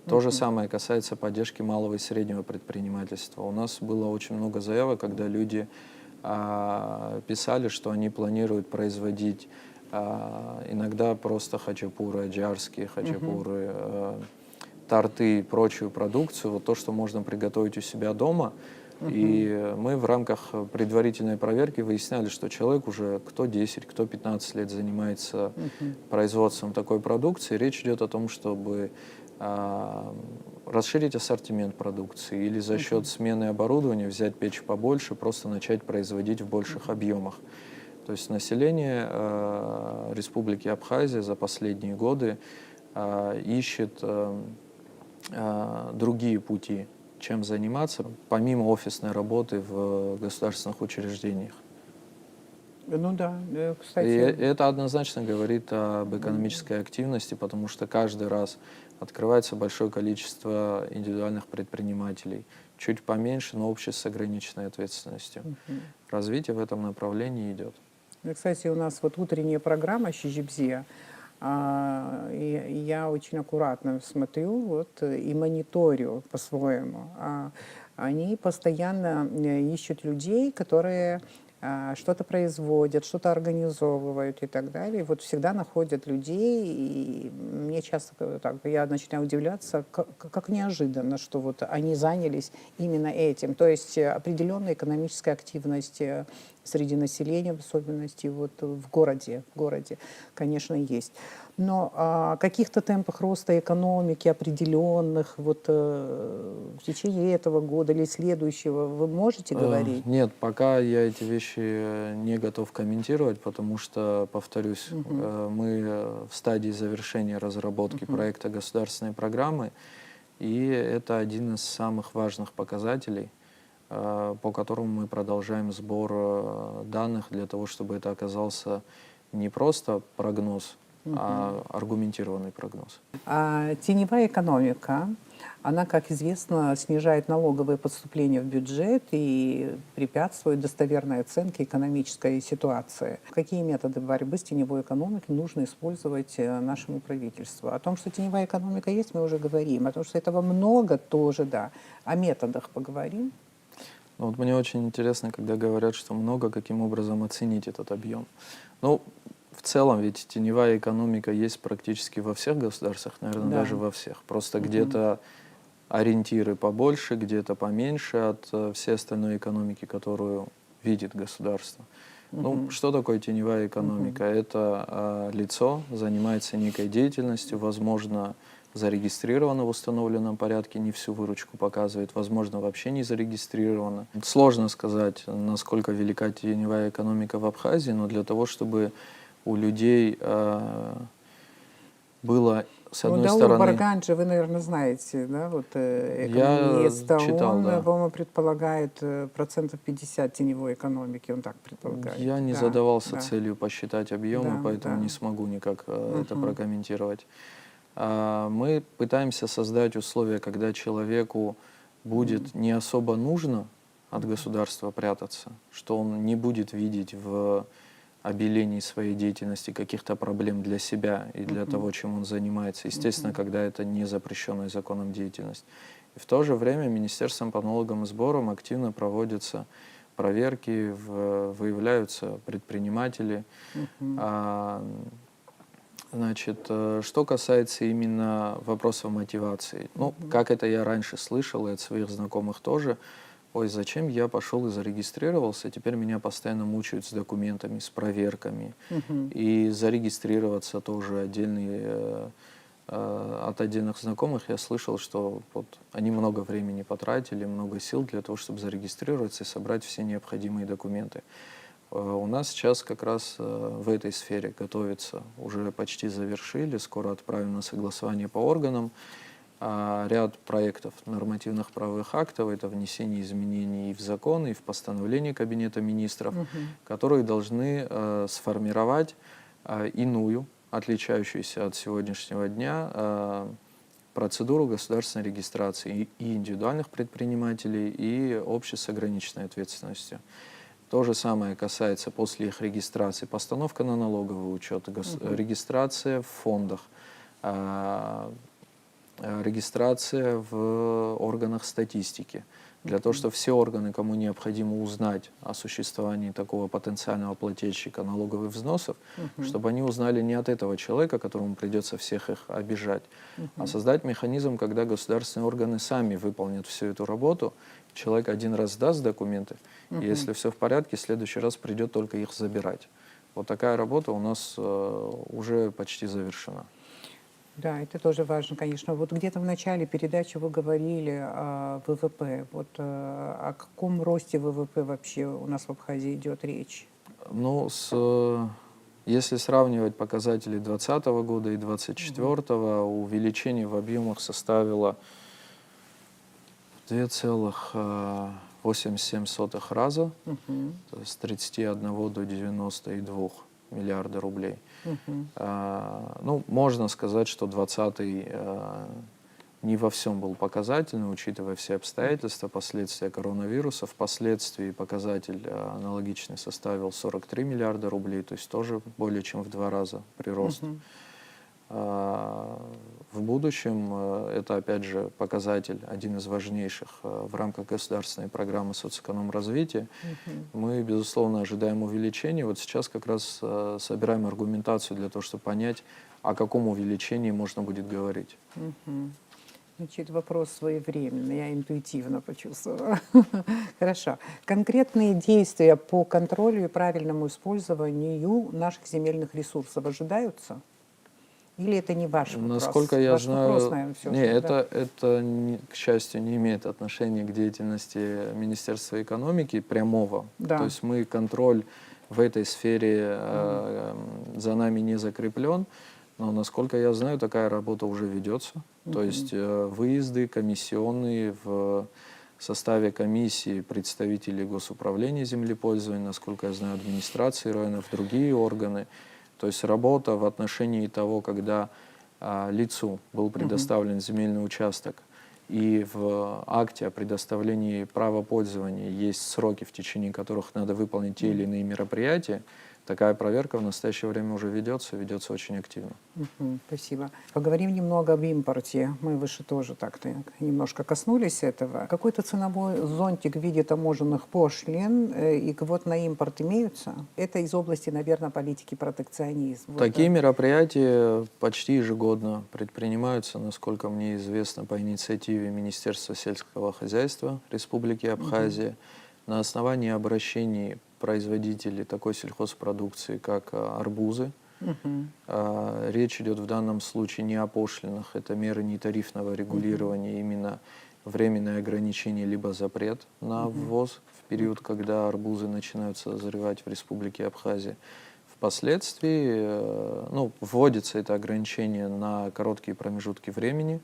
То же самое касается поддержки малого и среднего предпринимательства. У нас было очень много заявок, когда люди писали, что они планируют производить иногда просто хачапуры, аджарские хачапуры, торты и прочую продукцию, вот то, что можно приготовить у себя дома. И мы в рамках предварительной проверки выясняли, что человек уже кто 10, кто 15 лет занимается производством такой продукции. Речь идет о том, чтобы расширить ассортимент продукции или за счет смены оборудования взять печь побольше, просто начать производить в больших объемах. То есть население Республики Абхазия за последние годы ищет другие пути, чем заниматься, помимо офисной работы в государственных учреждениях. Ну да, И кстати. это однозначно говорит об экономической активности, потому что каждый раз открывается большое количество индивидуальных предпринимателей, чуть поменьше, но общее с ограниченной ответственностью. Развитие в этом направлении идет. Ну, кстати, у нас вот утренняя программа «Щижибзия», и я очень аккуратно смотрю вот, и мониторю по-своему. Они постоянно ищут людей, которые что-то производят, что-то организовывают и так далее. И вот всегда находят людей, и мне часто так, я начинаю удивляться, как неожиданно, что вот они занялись именно этим. То есть определенная экономическая активность среди населения, в особенности вот в городе, конечно, есть. Но о каких-то темпах роста экономики определенных вот в течение этого года или следующего вы можете говорить? Нет, пока я эти вещи не готов комментировать, потому что, повторюсь, мы в стадии завершения разработки проекта государственной программы, и это один из самых важных показателей, по которому мы продолжаем сбор данных для того, чтобы это оказался не просто прогноз, а аргументированный прогноз. Теневая экономика, она, как известно, снижает налоговые поступления в бюджет и препятствует достоверной оценке экономической ситуации. Какие методы борьбы с теневой экономикой нужно использовать нашему правительству? О том, что теневая экономика есть, мы уже говорим. О том, что этого много, тоже да. О методах поговорим. Ну, вот мне очень интересно, когда говорят, что много, каким образом оценить этот объем. Ну, в целом, ведь теневая экономика есть практически во всех государствах, наверное, Да. даже во всех. Просто где-то ориентиры побольше, где-то поменьше от всей остальной экономики, которую видит государство. Ну, что такое теневая экономика? Это лицо занимается некой деятельностью, возможно, зарегистрировано в установленном порядке, не всю выручку показывает, возможно, вообще не зарегистрировано. Сложно сказать, насколько велика теневая экономика в Абхазии, но для того, чтобы у людей было, с одной Даул стороны... Барганджи, вы, наверное, знаете, да, вот Я экономист, читал, он, да. по-моему, предполагает процентов 50 теневой экономики, он так предполагает. Я не Да, задавался да. целью посчитать объемы, Да, поэтому да. не смогу никак это прокомментировать. Мы пытаемся создать условия, когда человеку будет не особо нужно от государства прятаться, что он не будет видеть в обелении своей деятельности каких-то проблем для себя и для того, чем он занимается. Естественно, когда это не запрещенная законом деятельность. И в то же время Министерством по налогам и сборам активно проводятся проверки, выявляются предприниматели. Значит, что касается именно вопросов мотивации, ну, как это я раньше слышал, и от своих знакомых тоже, ой, зачем я пошел и зарегистрировался, теперь меня постоянно мучают с документами, с проверками, и зарегистрироваться тоже отдельные, от отдельных знакомых я слышал, что вот они много времени потратили, много сил для того, чтобы зарегистрироваться и собрать все необходимые документы. У нас сейчас как раз в этой сфере готовится, уже почти завершили, скоро отправим на согласование по органам ряд проектов нормативных правовых актов, это внесение изменений и в законы, и в постановление Кабинета министров, которые должны сформировать иную, отличающуюся от сегодняшнего дня, процедуру государственной регистрации и индивидуальных предпринимателей, и обществ с ограниченной ответственностью. То же самое касается после их регистрации постановка на налоговый учет, регистрация в фондах, регистрация в органах статистики. Для того, чтобы все органы, кому необходимо узнать о существовании такого потенциального плательщика налоговых взносов, чтобы они узнали не от этого человека, которому придется всех их обижать, а создать механизм, когда государственные органы сами выполнят всю эту работу. Человек один раз сдаст документы, и если все в порядке, в следующий раз придет только их забирать. Вот такая работа у нас уже почти завершена. Да, это тоже важно, конечно. Вот где-то в начале передачи вы говорили о ВВП. Вот о каком росте ВВП вообще у нас в Абхазии идет речь? Ну, если сравнивать показатели 2020 года и 2024, увеличение в объемах составило 2,87 раза, то есть с 31 до 92 миллиарда рублей. Ну, можно сказать, что 2020 не во всем был показательный, учитывая все обстоятельства, последствия коронавируса. Впоследствии показатель аналогичный составил 43 миллиарда рублей, то есть тоже более чем в 2 раза прирост. В будущем это, опять же, показатель, один из важнейших в рамках государственной программы соцэкономразвития. Мы, безусловно, ожидаем увеличения. Вот сейчас как раз собираем аргументацию для того, чтобы понять, о каком увеличении можно будет говорить. Значит, вопрос своевременный, я интуитивно почувствовала. Хорошо. Конкретные действия по контролю и правильному использованию наших земельных ресурсов ожидаются? Или это не ваш вопрос? Насколько я Ваш знаю, вопрос, наверное, не, да? это, к счастью, не имеет отношения к деятельности Министерства экономики прямого. Да. То есть мы контроль в этой сфере за нами не закреплен, но, насколько я знаю, такая работа уже ведется. То есть выезды комиссионные в составе комиссии представителей госуправления землепользования, насколько я знаю, администрации районов, другие органы. То есть работа в отношении того, когда лицу был предоставлен земельный участок, и в акте о предоставлении права пользования есть сроки, в течение которых надо выполнить те или иные мероприятия, такая проверка в настоящее время уже ведется очень активно. Спасибо. Поговорим немного об импорте. Мы выше тоже так-то немножко коснулись этого. Какой-то ценовой зонтик в виде таможенных пошлин и квот на импорт имеются? Это из области, наверное, политики протекционизма. Такие мероприятия почти ежегодно предпринимаются, насколько мне известно, по инициативе Министерства сельского хозяйства Республики Абхазия на основании обращений производителей такой сельхозпродукции, как арбузы. Речь идет в данном случае не о пошлинах, это меры нетарифного регулирования, именно временное ограничение либо запрет на ввоз в период, когда арбузы начинают созревать в Республике Абхазия. Впоследствии вводится это ограничение на короткие промежутки времени,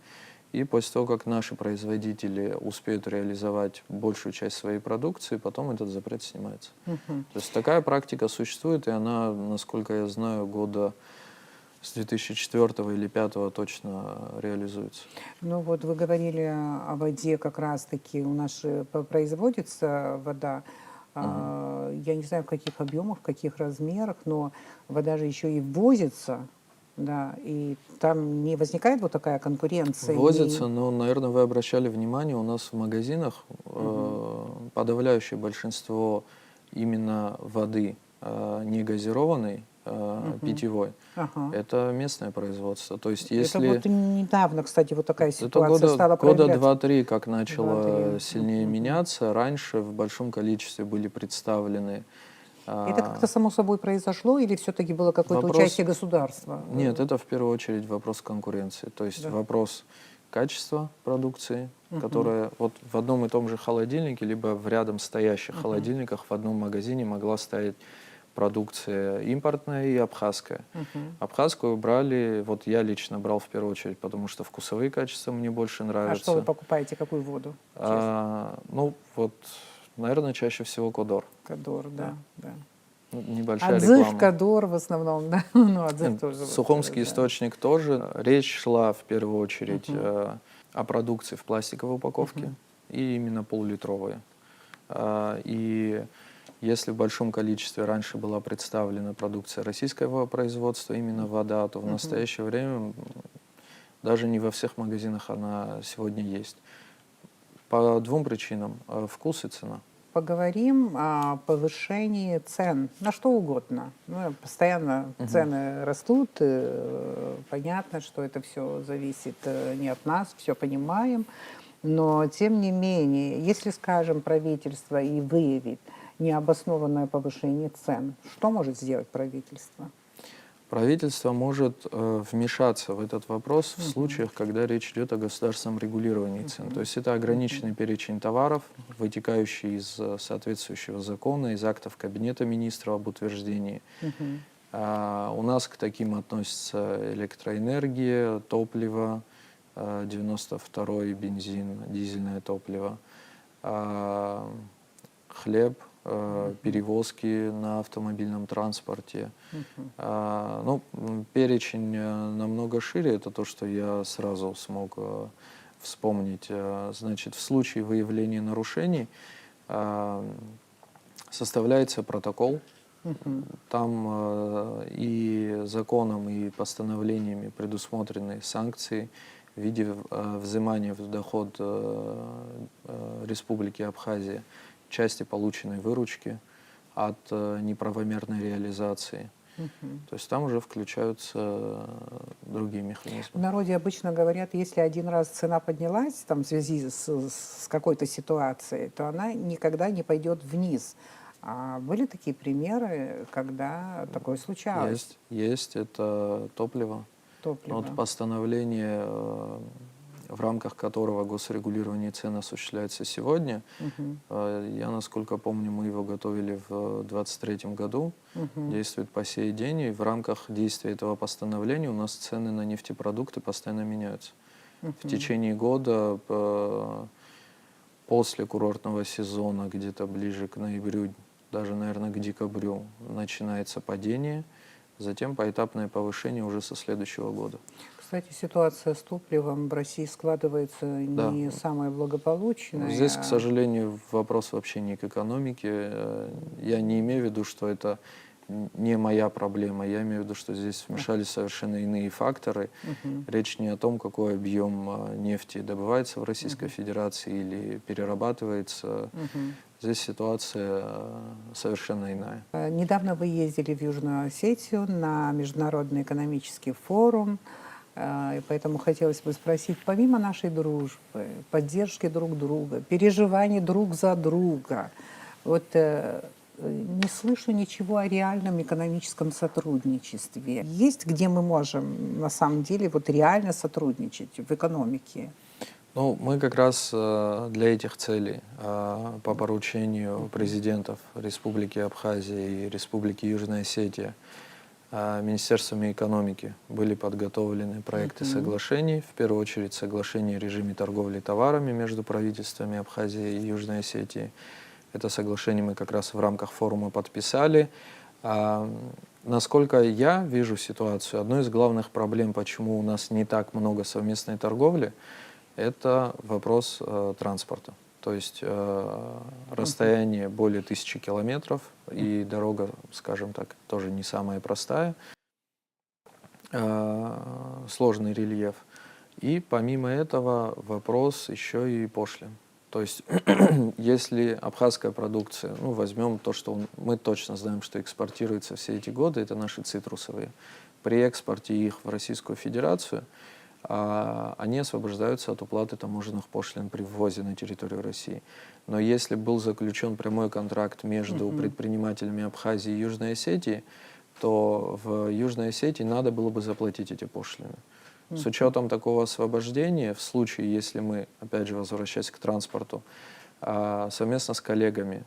и после того, как наши производители успеют реализовать большую часть своей продукции, потом этот запрет снимается. То есть такая практика существует, и она, насколько я знаю, года с 2004 или 2005 точно реализуется. Ну вот вы говорили о воде, как раз-таки у нас же производится вода. Я не знаю, в каких объемах, в каких размерах, но вода же еще и ввозится. Да, и там не возникает вот такая конкуренция? Ввозится, но, наверное, вы обращали внимание, у нас в магазинах подавляющее большинство именно воды не газированной, питьевой. Это местное производство. То есть, если... Это вот недавно, кстати, вот такая ситуация это стала года проявляться. 2-3, как начало сильнее меняться. Раньше в большом количестве были представлены... Это как-то само собой произошло или все-таки было какое-то участие государства? Нет, это в первую очередь вопрос конкуренции. То есть вопрос качества продукции, которая вот в одном и том же холодильнике, либо в рядом стоящих холодильниках в одном магазине могла стоять продукция импортная и абхазская. Абхазскую брали, вот я лично брал в первую очередь, потому что вкусовые качества мне больше нравятся. А что вы покупаете, какую воду? Наверное, чаще всего Кодор. Кодор, да. Небольшая Отзыв, реклама. Кадор в основном, да? Ну, отзыв Нет, тоже. Сухумский да. источник тоже. Речь шла в первую очередь о продукции в пластиковой упаковке и именно полулитровые. И если в большом количестве раньше была представлена продукция российского производства, именно вода, то в настоящее время даже не во всех магазинах она сегодня есть. По двум причинам. Вкус и цена. Поговорим о повышении цен на что угодно. Ну, постоянно цены растут, понятно, что это все зависит не от нас, все понимаем, но тем не менее, если, скажем, правительство и выявит необоснованное повышение цен, что может сделать правительство? Правительство может вмешаться в этот вопрос в случаях, когда речь идет о государственном регулировании цен. То есть это ограниченный перечень товаров, вытекающий из соответствующего закона, из актов Кабинета министров об утверждении. У нас к таким относятся электроэнергия, топливо, 92-й бензин, дизельное топливо, хлеб, перевозки на автомобильном транспорте. Ну, перечень намного шире, это то, что я сразу смог вспомнить. Значит, в случае выявления нарушений составляется протокол. Там и законом, и постановлениями предусмотрены санкции в виде взимания в доход Республики Абхазия части полученной выручки от неправомерной реализации. То есть там уже включаются другие В механизмы. народе обычно говорят, если один раз цена поднялась там, в связи с какой-то ситуацией, то она никогда не пойдет вниз. А были такие примеры, когда такое случалось? Есть, это топливо. Топливо. Вот постановление, в рамках которого госрегулирование цен осуществляется сегодня, я, насколько помню, мы его готовили в 2023 году, действует по сей день, и в рамках действия этого постановления у нас цены на нефтепродукты постоянно меняются. В течение года, после курортного сезона, где-то ближе к ноябрю, даже, наверное, к декабрю, начинается падение, затем поэтапное повышение уже со следующего года. Кстати, ситуация с топливом в России складывается Да. не самая благополучная. Здесь, к сожалению, вопрос вообще не к экономике. Я не имею в виду, что это не моя проблема. Я имею в виду, что здесь вмешались совершенно иные факторы. Речь не о том, какой объем нефти добывается в Российской Федерации или перерабатывается. Здесь ситуация совершенно иная. Недавно вы ездили в Южную Осетию на Международный экономический форум, и поэтому хотелось бы спросить, помимо нашей дружбы, поддержки друг друга, переживаний друг за друга, вот не слышу ничего о реальном экономическом сотрудничестве. Есть, где мы можем на самом деле вот реально сотрудничать в экономике? Ну, мы как раз для этих целей по поручению президентов Республики Абхазия и Республики Южная Осетия Министерствами экономики были подготовлены проекты соглашений, в первую очередь соглашение о режиме торговли товарами между правительствами Абхазии и Южной Осетии. Это соглашение мы как раз в рамках форума подписали. Насколько я вижу ситуацию, одной из главных проблем, почему у нас не так много совместной торговли, это вопрос транспорта. То есть расстояние более 1000 километров, и дорога, скажем так, тоже не самая простая, сложный рельеф. И помимо этого вопрос еще и пошлин. То есть если абхазская продукция, ну возьмем то, что мы точно знаем, что экспортируется все эти годы, это наши цитрусовые. При экспорте их в Российскую Федерацию они освобождаются от уплаты таможенных пошлин при ввозе на территорию России. Но если был заключен прямой контракт между предпринимателями Абхазии и Южной Осетии, то в Южной Осетии надо было бы заплатить эти пошлины. С учетом такого освобождения, в случае, если мы, опять же, возвращаясь к транспорту, совместно с коллегами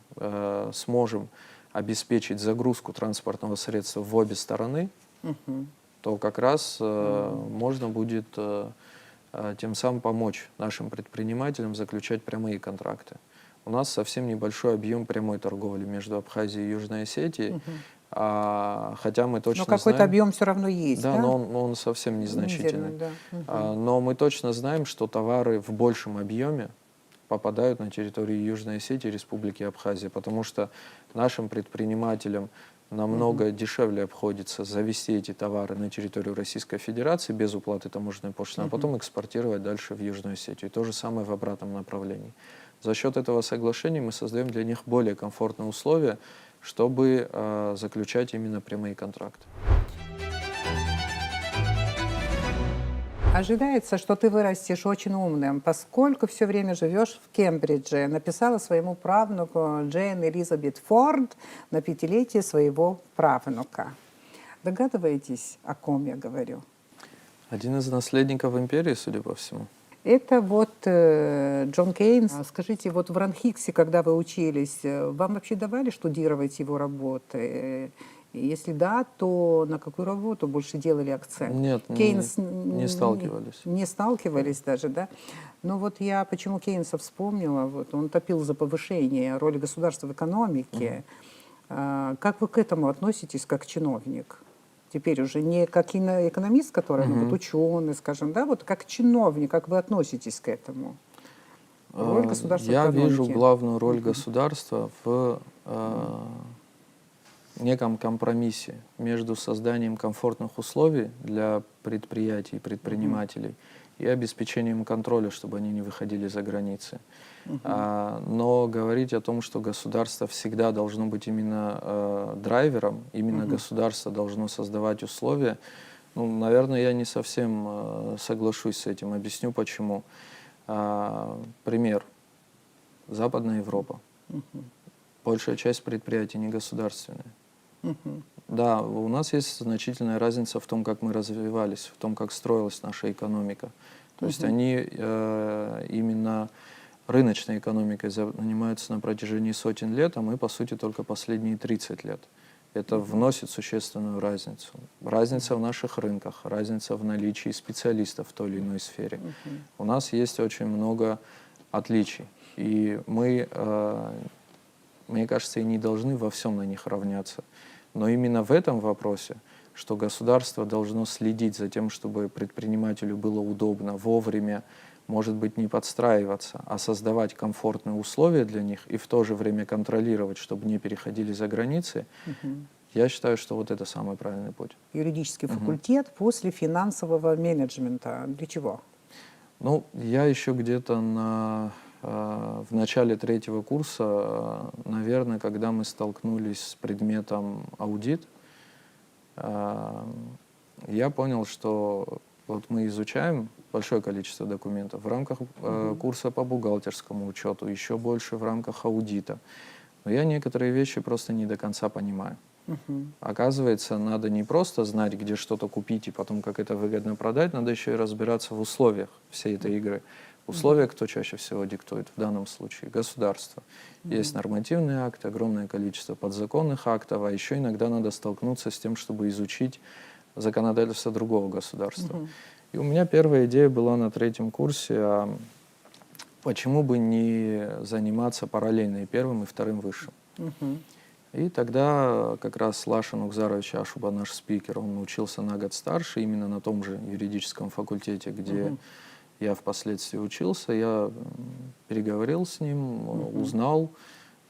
сможем обеспечить загрузку транспортного средства в обе стороны, то как раз можно будет тем самым помочь нашим предпринимателям заключать прямые контракты. у нас совсем небольшой объем прямой торговли между Абхазией и Южной Осетией, хотя мы Но точно какой-то знаем... объем все равно есть, Да, да? но он совсем незначительный. Да. Но мы точно знаем, что товары в большем объеме попадают на территорию Южной Осетии и Республики Абхазия, потому что нашим предпринимателям намного дешевле обходится завести эти товары на территорию Российской Федерации без уплаты таможенной пошлины, а потом экспортировать дальше в Южную Осетию. И то же самое в обратном направлении. За счет этого соглашения мы создаем для них более комфортные условия, чтобы заключать именно прямые контракты. Ожидается, что ты вырастешь очень умным, поскольку все время живешь в Кембридже. Написала своему правнуку Джейн Элизабет Форд на 5-летие своего правнука. Догадываетесь, о ком я говорю? Один из наследников империи, судя по всему. Это вот Джон Кейнс. Скажите, вот в Ранхиксе, когда вы учились, вам вообще давали штудировать его работы? И если да, то на какую работу больше делали акцент? Нет, Кейнс не сталкивались. не сталкивались даже, да? Но вот я почему Кейнса вспомнила, вот он топил за повышение роли государства в экономике. Как вы к этому относитесь как чиновник? Теперь уже не как экономист, который, ну, вот ученый, скажем, да, вот как чиновник, как вы относитесь к этому? Роль государства в Я экономике. вижу главную роль государства в неком компромиссе между созданием комфортных условий для предприятий и предпринимателей и обеспечением контроля, чтобы они не выходили за границы. Но говорить о том, что государство всегда должно быть именно драйвером, именно государство должно создавать условия, ну, наверное, я не совсем соглашусь с этим. Объясню почему. Пример. Западная Европа. Большая часть предприятий не государственная. Да, у нас есть значительная разница в том, как мы развивались, в том, как строилась наша экономика. То есть они именно рыночной экономикой занимаются на протяжении сотен лет, а мы, по сути, только последние 30 лет. Это вносит существенную разницу. Разница в наших рынках, разница в наличии специалистов в той или иной сфере. У нас есть очень много отличий. И мы, мне кажется, и не должны во всем на них равняться. Но именно в этом вопросе, что государство должно следить за тем, чтобы предпринимателю было удобно, вовремя, может быть, не подстраиваться, а создавать комфортные условия для них и в то же время контролировать, чтобы не переходили за границы, я считаю, что вот это самый правильный путь. Юридический факультет после финансового менеджмента. Для чего? Ну, я еще где-то в начале 3-го курса, наверное, когда мы столкнулись с предметом аудит, я понял, что вот мы изучаем большое количество документов в рамках курса по бухгалтерскому учету, еще больше в рамках аудита. Но я некоторые вещи просто не до конца понимаю. Оказывается, надо не просто знать, где что-то купить и потом как это выгодно продать, надо еще и разбираться в условиях всей этой игры. Условия кто чаще всего диктует в данном случае? Государство. Есть нормативные акты, огромное количество подзаконных актов, а еще иногда надо столкнуться с тем, чтобы изучить законодательство другого государства. И у меня первая идея была на 3-м курсе, а почему бы не заниматься параллельно и 1-м, и 2-м высшим. И тогда как раз Лашин Угзарович Ашуба, наш спикер, он учился на год старше, именно на том же юридическом факультете, где я впоследствии учился. Я переговорил с ним, узнал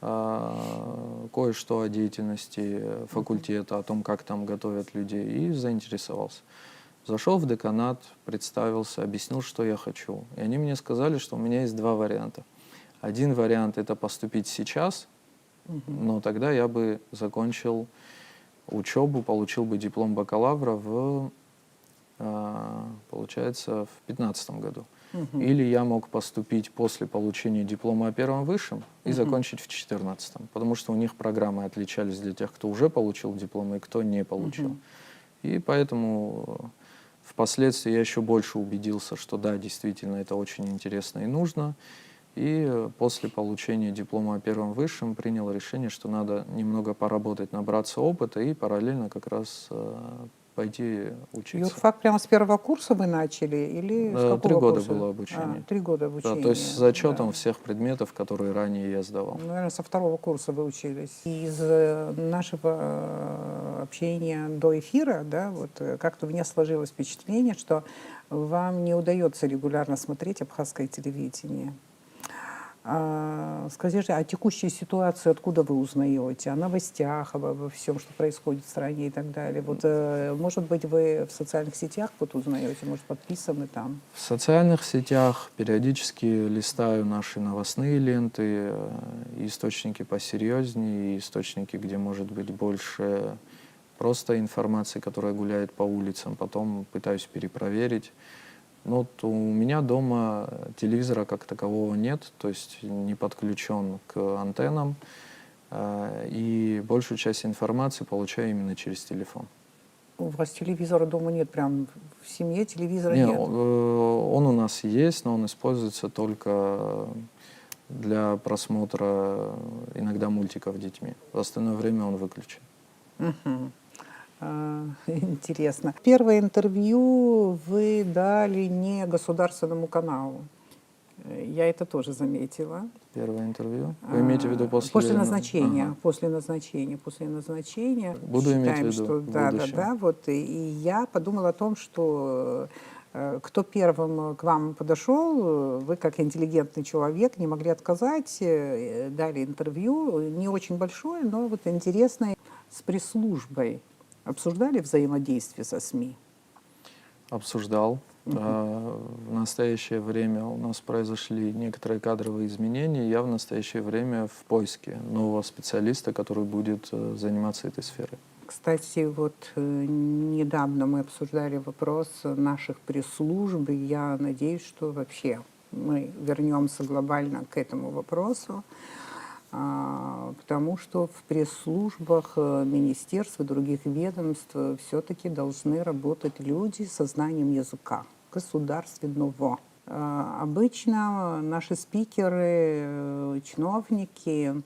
кое-что о деятельности факультета, о том, как там готовят людей, и заинтересовался. Зашел в деканат, представился, объяснил, что я хочу. И они мне сказали, что у меня есть 2 варианта. Один вариант — это поступить сейчас, но тогда я бы закончил учебу, получил бы диплом бакалавра получается, в 2015 году. Или я мог поступить после получения диплома о 1-м высшем и закончить в 2014, потому что у них программы отличались для тех, кто уже получил диплом и кто не получил. И поэтому впоследствии я еще больше убедился, что да, действительно, это очень интересно и нужно. И после получения диплома о 1-м высшем принял решение, что надо немного поработать, набраться опыта и параллельно как раз пойти учиться. Юрфак прямо с первого курса вы начали или с какого 3 года курса? было обучение. 3 года Да, обучения. то есть с зачетом да. всех предметов, которые ранее я сдавал. Наверное, со 2 курса вы учились. Из нашего общения до эфира, да, вот как-то у меня сложилось впечатление, что вам не удается регулярно смотреть абхазское телевидение. Скажите, о текущей ситуации откуда вы узнаете? О новостях, обо всем, что происходит в стране и так далее? Вот, может быть, вы в социальных сетях вот узнаете, может, подписаны там? В социальных сетях периодически листаю наши новостные ленты, источники посерьезнее, источники, где может быть больше просто информации, которая гуляет по улицам, потом пытаюсь перепроверить. Но вот у меня дома телевизора как такового нет, то есть не подключен к антеннам, и большую часть информации получаю именно через телефон. У вас телевизора дома нет, прям в семье телевизора Не, нет? он у нас есть, но он используется только для просмотра иногда мультиков с детьми. В остальное время он выключен. Мгм. Интересно. Первое интервью вы дали не государственному каналу. Я это тоже заметила. Первое интервью? Вы имеете в виду после... назначения, Ага. после назначения. Буду иметь в виду Что в да, будущем. вот и я подумала о том, что кто первым к вам подошел, вы как интеллигентный человек не могли отказать, дали интервью, не очень большое, но вот интересное, с пресс-службой. Обсуждали взаимодействие со СМИ? Обсуждал. В настоящее время у нас произошли некоторые кадровые изменения. Я в настоящее время в поиске нового специалиста, который будет заниматься этой сферой. Кстати, вот недавно мы обсуждали вопрос наших пресс-служб, и я надеюсь, что вообще мы вернемся глобально к этому вопросу, потому что в пресс-службах министерств и других ведомств все-таки должны работать люди со знанием языка государственного. Обычно наши спикеры, чиновники,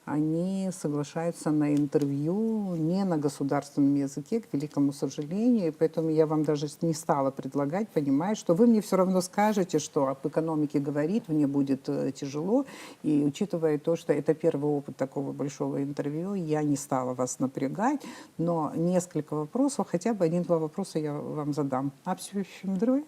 они соглашаются на интервью не на государственном языке, к великому сожалению, и поэтому я вам даже не стала предлагать, понимая, что вы мне все равно скажете, что об экономике говорить мне будет тяжело, и учитывая то, что это первый опыт такого большого интервью, я не стала вас напрягать, но несколько вопросов, хотя бы 1-2 вопроса я вам задам. Абсолютно.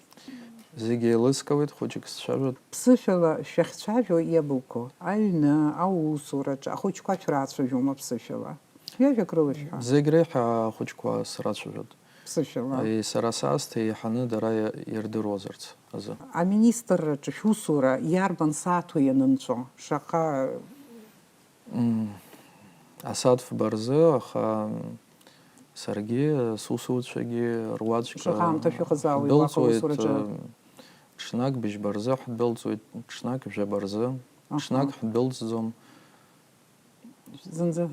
Зиги лысковит, хочет шажет. Псыфила шехчавио ебуко. Альна, аусурач, а хоть квадрацу юма псыфила. Я векрылыша. Зигреха хочква срачужет. Псыфила. И сарасаст и ханы дарая ерды розерц. А министр чусура ярбан сатуя нынчо. Шаха. Асад в барзе, аха сарги, сусучаги, руачка. Шахам тафюхазау и лахаусураджа. Шнак биш барзе, хатбелцует, шнак вже барзе. Шнак хатбелцзом. Зынзы.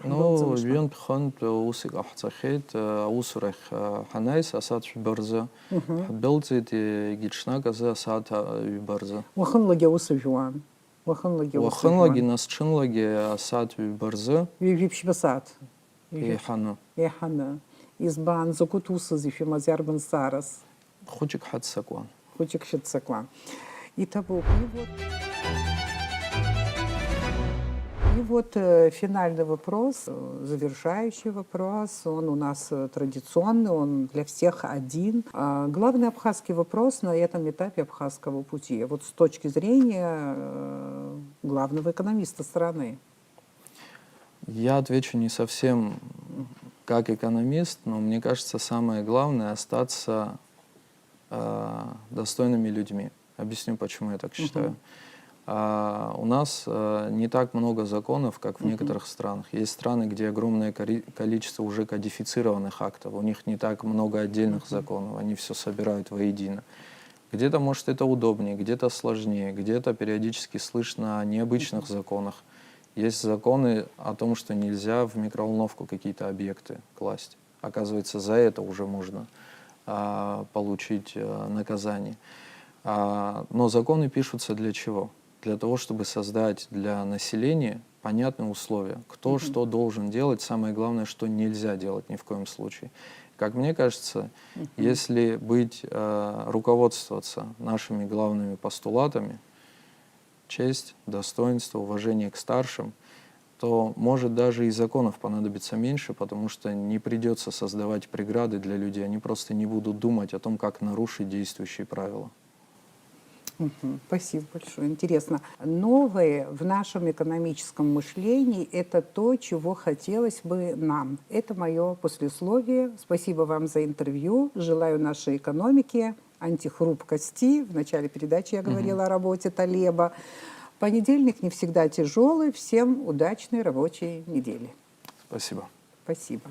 Ну, вен пхант усик ахцахет, усурах ханайс, асад в барзе. Хатбелцует и гитшнак азе асад в барзе. Вахынлаге усывюан. Вахынлаге Вахынлаги насчынлаги асад в барзе. Випшбасат. И хана. Ехана. Избан закутуса зифима ярбан сарас. Хочек хатсакван. Хочек щитсакла. Итого, и вот финальный вопрос, завершающий вопрос, он у нас традиционный, он для всех один. Главный абхазский вопрос на этом этапе абхазского пути, вот с точки зрения главного экономиста страны. Я отвечу не совсем как экономист, но мне кажется, самое главное остаться достойными людьми. Объясню, почему я так считаю. У нас не так много законов, как в некоторых странах. Есть страны, где огромное количество уже кодифицированных актов. У них не так много отдельных законов, они все собирают воедино. Где-то, может, это удобнее, где-то сложнее, где-то периодически слышно о необычных законах. Есть законы о том, что нельзя в микроволновку какие-то объекты класть. Оказывается, за это уже можно получить наказание. Но законы пишутся для чего? Для того, чтобы создать для населения понятные условия. Кто что должен делать, самое главное, что нельзя делать ни в коем случае. Как мне кажется, если руководствоваться нашими главными постулатами, честь, достоинство, уважение к старшим, то, может, даже и законов понадобится меньше, потому что не придется создавать преграды для людей, они просто не будут думать о том, как нарушить действующие правила. Спасибо большое. Интересно. Новое в нашем экономическом мышлении – это то, чего хотелось бы нам. Это мое послесловие. Спасибо вам за интервью. Желаю нашей экономике антихрупкости. В начале передачи я говорила о работе Талеба. Понедельник не всегда тяжелый. Всем удачной рабочей недели. Спасибо. Спасибо.